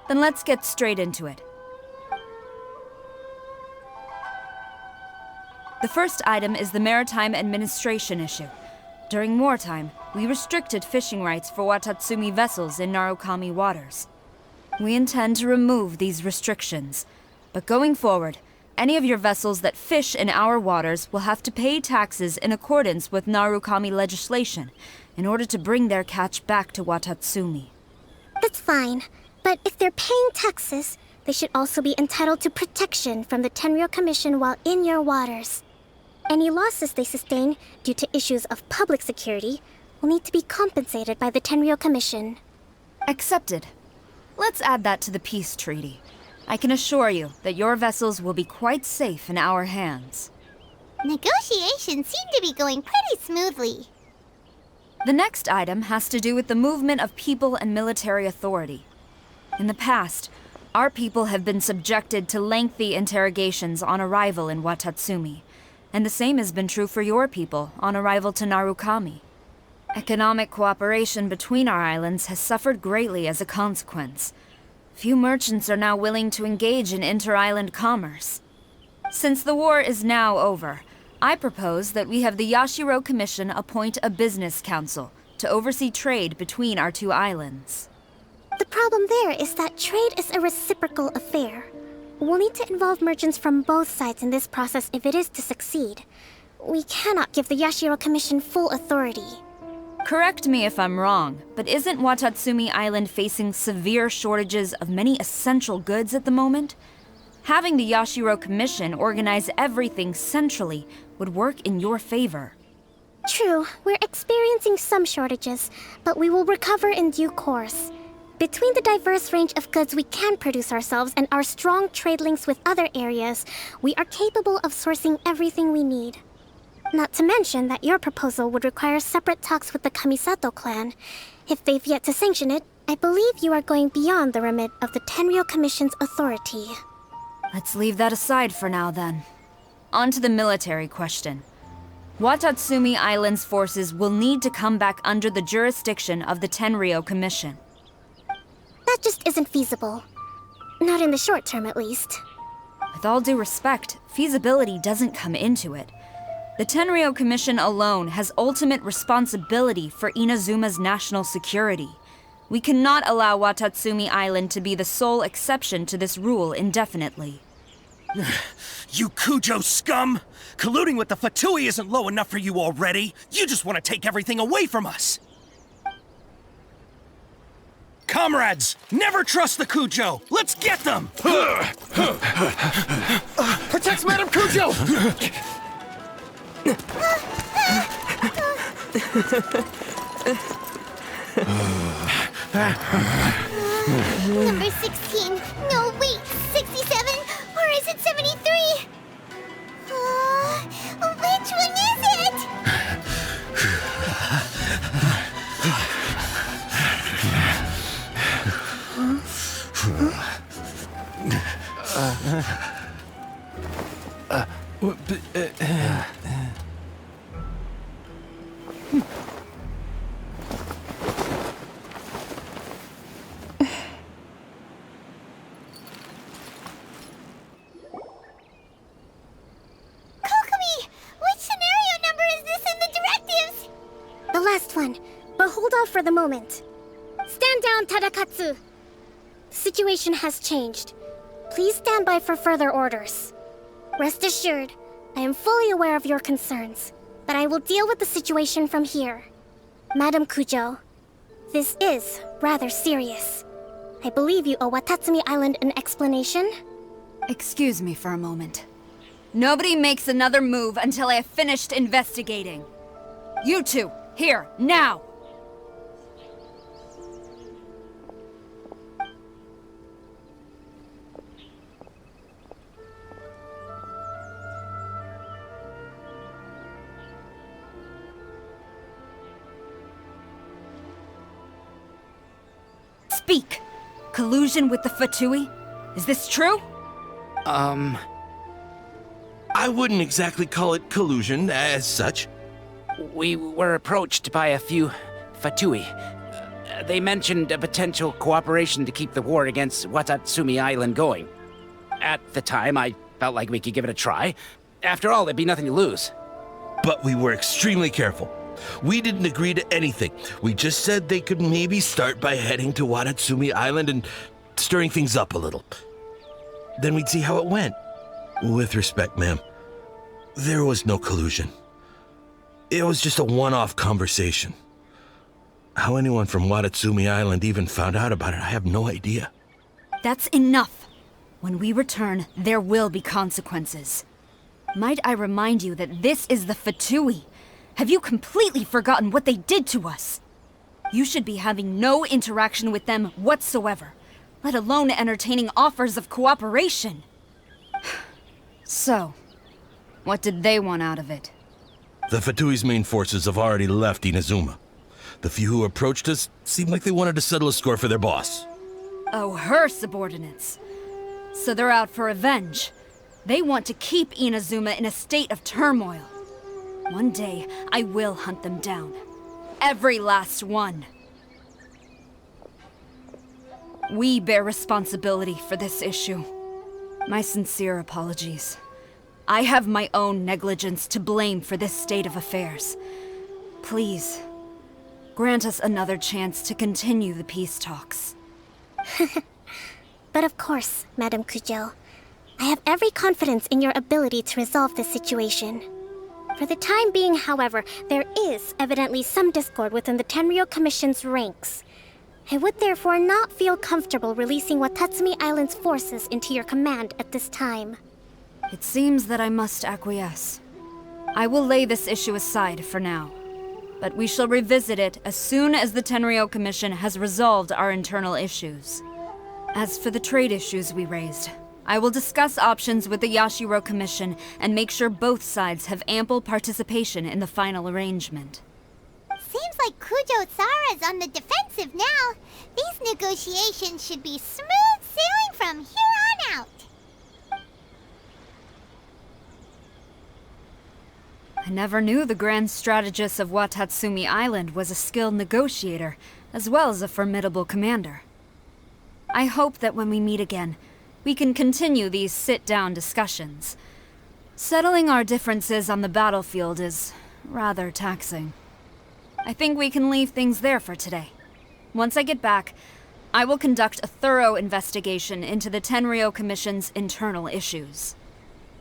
Then let's get straight into it. The first item is the maritime administration issue. During wartime, we restricted fishing rights for Watatsumi vessels in Narukami waters. We intend to remove these restrictions, but going forward, any of your vessels that fish in our waters will have to pay taxes in accordance with Narukami legislation in order to bring their catch back to Watatsumi. That's fine, but if they're paying taxes, they should also be entitled to protection from the Tenryou Commission while in your waters. Any losses they sustain due to issues of public security will need to be compensated by the Tenryou Commission. Accepted. Let's add that to the peace treaty. I can assure you that your vessels will be quite safe in our hands. Negotiations seem to be going pretty smoothly. The next item has to do with the movement of people and military authority. In the past, our people have been subjected to lengthy interrogations on arrival in Watatsumi, and the same has been true for your people on arrival to Narukami. Economic cooperation between our islands has suffered greatly as a consequence. Few merchants are now willing to engage in inter-island commerce. Since the war is now over, I propose that we have the Yashiro Commission appoint a business council to oversee trade between our two islands. The problem there is that trade is a reciprocal affair. We'll need to involve merchants from both sides in this process if it is to succeed. We cannot give the Yashiro Commission full authority. Correct me if I'm wrong, but isn't Watatsumi Island facing severe shortages of many essential goods at the moment? Having the Yashiro Commission organize everything centrally would work in your favor. True, we're experiencing some shortages, but we will recover in due course. Between the diverse range of goods we can produce ourselves and our strong trade links with other areas, we are capable of sourcing everything we need. Not to mention that your proposal would require separate talks with the Kamisato clan. If they've yet to sanction it, I believe you are going beyond the remit of the Tenryou Commission's authority. Let's leave that aside for now, then. On to the military question. Watatsumi Island's forces will need to come back under the jurisdiction of the Tenryou Commission. That just isn't feasible. Not in the short term, at least. With all due respect, feasibility doesn't come into it. The Tenryou Commission alone has ultimate responsibility for Inazuma's national security. We cannot allow Watatsumi Island to be the sole exception to this rule indefinitely. You Kujo scum! Colluding with the Fatui isn't low enough for you already. You just want to take everything away from us. Comrades, never trust the Kujo. Let's get them! Protect Madame Kujo! Number 16. No, wait. 67? Or is it 73? Which one is it? The last one, but hold off for the moment. Stand down, Tadakatsu! The situation has changed. Please stand by for further orders. Rest assured, I am fully aware of your concerns, but I will deal with the situation from here. Madam Kujo, this is rather serious. I believe you owe Watatsumi Island an explanation? Excuse me for a moment. Nobody makes another move until I have finished investigating. You two, here, now! Speak! Collusion with the Fatui? Is this true? I wouldn't exactly call it collusion as such. We were approached by a few Fatui. They mentioned a potential cooperation to keep the war against Watatsumi Island going. At the time, I felt like we could give it a try. After all, there'd be nothing to lose. But we were extremely careful. We didn't agree to anything. We just said they could maybe start by heading to Watatsumi Island and stirring things up a little. Then we'd see how it went. With respect, ma'am, there was no collusion. It was just a one-off conversation. How anyone from Watatsumi Island even found out about it, I have no idea. That's enough. When we return, there will be consequences. Might I remind you that this is the Fatui? Have you completely forgotten what they did to us? You should be having no interaction with them whatsoever, let alone entertaining offers of cooperation. So, what did they want out of it? The Fatui's main forces have already left Inazuma. The few who approached us seemed like they wanted to settle a score for their boss. Oh, her subordinates. So they're out for revenge. They want to keep Inazuma in a state of turmoil. One day, I will hunt them down. Every last one. We bear responsibility for this issue. My sincere apologies. I have my own negligence to blame for this state of affairs. Please, grant us another chance to continue the peace talks. But of course, Madam Kujo. I have every confidence in your ability to resolve this situation. For the time being, however, there is evidently some discord within the Tenryou Commission's ranks. I would therefore not feel comfortable releasing Watatsumi Island's forces into your command at this time. It seems that I must acquiesce. I will lay this issue aside for now, but we shall revisit it as soon as the Tenryou Commission has resolved our internal issues. As for the trade issues we raised, I will discuss options with the Yashiro Commission and make sure both sides have ample participation in the final arrangement. Seems like Kujo-sara's on the defensive now. These negotiations should be smooth sailing from here on out. I never knew the Grand Strategist of Watatsumi Island was a skilled negotiator, as well as a formidable commander. I hope that when we meet again, we can continue these sit-down discussions. Settling our differences on the battlefield is rather taxing. I think we can leave things there for today. Once I get back, I will conduct a thorough investigation into the Tenryou Commission's internal issues.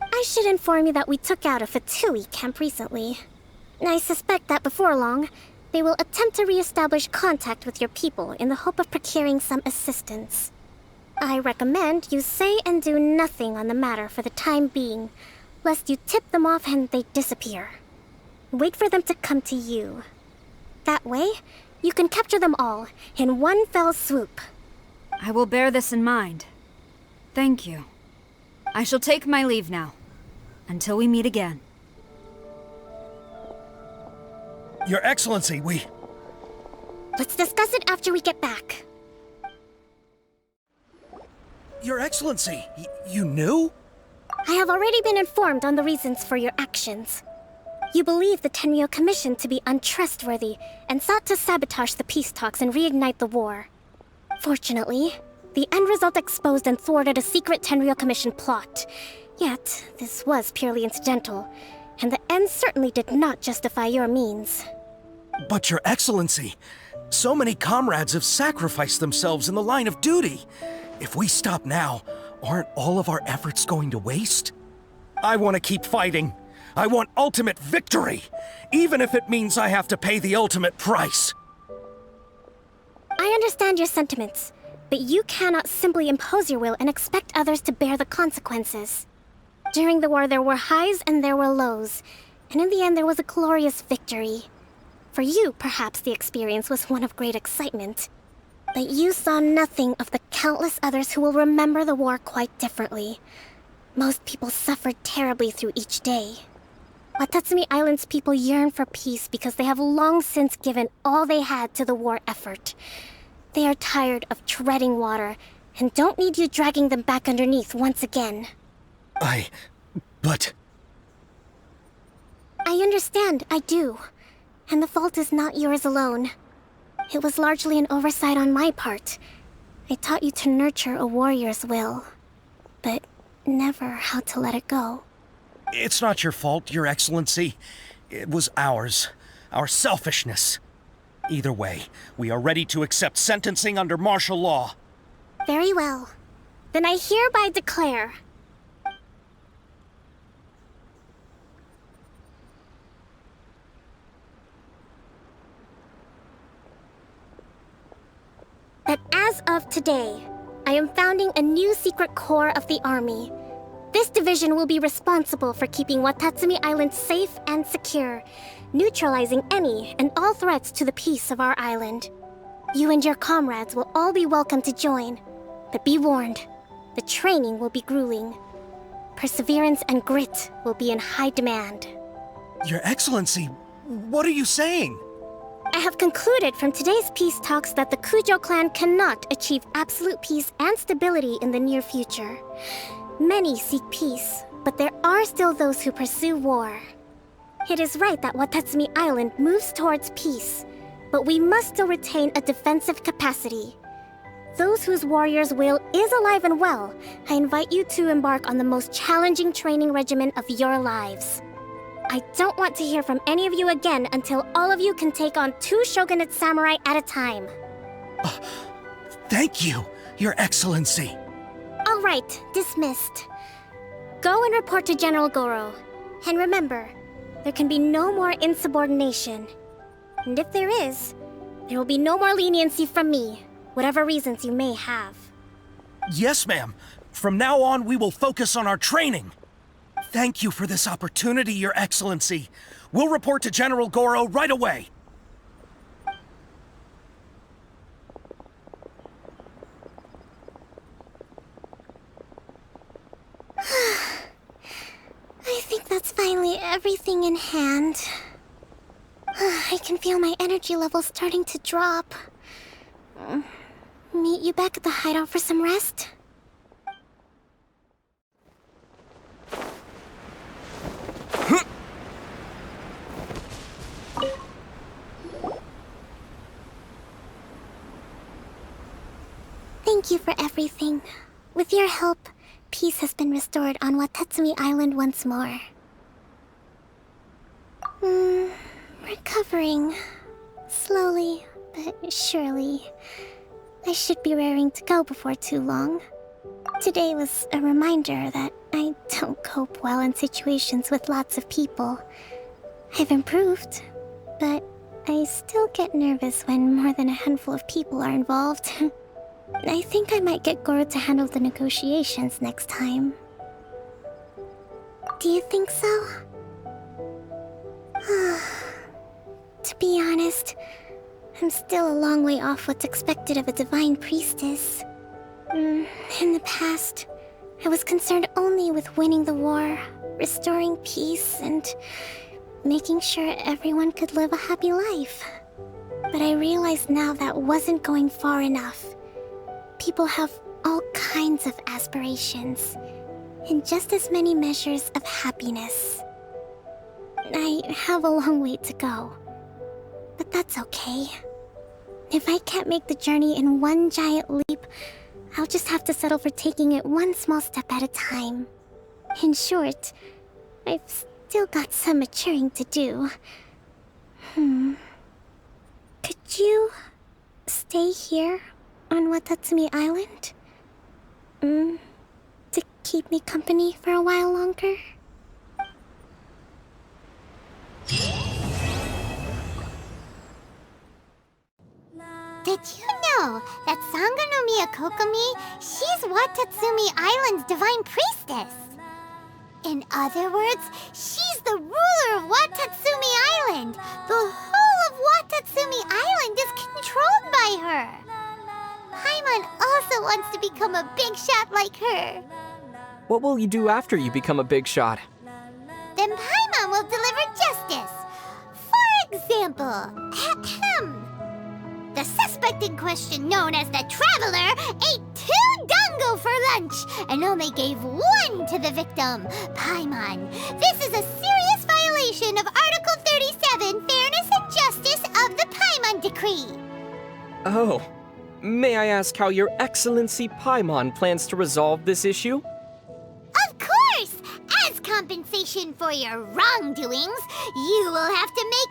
I should inform you that we took out a Fatui camp recently. I suspect that before long, they will attempt to re-establish contact with your people in the hope of procuring some assistance. I recommend you say and do nothing on the matter for the time being, lest you tip them off and they disappear. Wait for them to come to you. That way, you can capture them all in one fell swoop. I will bear this in mind. Thank you. I shall take my leave now. Until we meet again. Your Excellency, we... Let's discuss it after we get back. Your Excellency, you knew? I have already been informed on the reasons for your actions. You believe the Tenryou Commission to be untrustworthy and sought to sabotage the peace talks and reignite the war. Fortunately, the end result exposed and thwarted a secret Tenryou Commission plot. Yet, this was purely incidental, and the end certainly did not justify your means. But Your Excellency, so many comrades have sacrificed themselves in the line of duty. If we stop now, aren't all of our efforts going to waste? I want to keep fighting. I want ultimate victory, even if it means I have to pay the ultimate price. I understand your sentiments, but you cannot simply impose your will and expect others to bear the consequences. During the war, there were highs and there were lows, and in the end, there was a glorious victory. For you, perhaps the experience was one of great excitement. But you saw nothing of the countless others who will remember the war quite differently. Most people suffered terribly through each day. Watatsumi Island's people yearn for peace because they have long since given all they had to the war effort. They are tired of treading water, and don't need you dragging them back underneath once again. But... I understand, I do. And the fault is not yours alone. It was largely an oversight on my part. I taught you to nurture a warrior's will, but never how to let it go. It's not your fault, Your Excellency. It was ours. Our selfishness. Either way, we are ready to accept sentencing under martial law. Very well. Then I hereby declare... that as of today, I am founding a new secret corps of the army. This division will be responsible for keeping Watatsumi Island safe and secure, neutralizing any and all threats to the peace of our island. You and your comrades will all be welcome to join, but be warned, the training will be grueling. Perseverance and grit will be in high demand. Your Excellency, what are you saying? I have concluded from today's peace talks that the Kujo clan cannot achieve absolute peace and stability in the near future. Many seek peace, but there are still those who pursue war. It is right that Watatsumi Island moves towards peace, but we must still retain a defensive capacity. Those whose warrior's will is alive and well, I invite you to embark on the most challenging training regimen of your lives. I don't want to hear from any of you again until all of you can take on 2 shogunate samurai at a time. Thank you, Your Excellency. All right, dismissed. Go and report to General Goro. And remember, there can be no more insubordination. And if there is, there will be no more leniency from me, whatever reasons you may have. Yes, ma'am. From now on, we will focus on our training. Thank you for this opportunity, Your Excellency. We'll report to General Goro right away. I think that's finally everything in hand. I can feel my energy levels starting to drop. Meet you back at the hideout for some rest? Thank you for everything. With your help, peace has been restored on Watatsumi Island once more. Recovering. Slowly, but surely. I should be raring to go before too long. Today was a reminder that I don't cope well in situations with lots of people. I've improved, but I still get nervous when more than a handful of people are involved. I think I might get Goro to handle the negotiations next time. Do you think so? To be honest, I'm still a long way off what's expected of a divine priestess. In the past, I was concerned only with winning the war, restoring peace, and making sure everyone could live a happy life. But I realize now that wasn't going far enough. People have all kinds of aspirations, and just as many measures of happiness. I have a long way to go, but that's okay. If I can't make the journey in one giant leap, I'll just have to settle for taking it one small step at a time. In short, I've still got some maturing to do. Could you stay here on Watatsumi Island? To keep me company for a while longer? Did you know that Sangonomiya Kokomi, she's Watatsumi Island's divine priestess? In other words, she's the ruler of Watatsumi Island. The whole of Watatsumi Island is controlled by her. Paimon also wants to become a big shot like her. What will you do after you become a big shot? Then Paimon will deliver justice. For example, the suspect in question, known as the Traveler, ate 2 dango for lunch and only gave 1 to the victim, Paimon. This is a serious violation of Article 37, Fairness and Justice of the Paimon Decree. Oh, may I ask how Your Excellency Paimon plans to resolve this issue? Of course! As compensation for your wrongdoings, you will have to make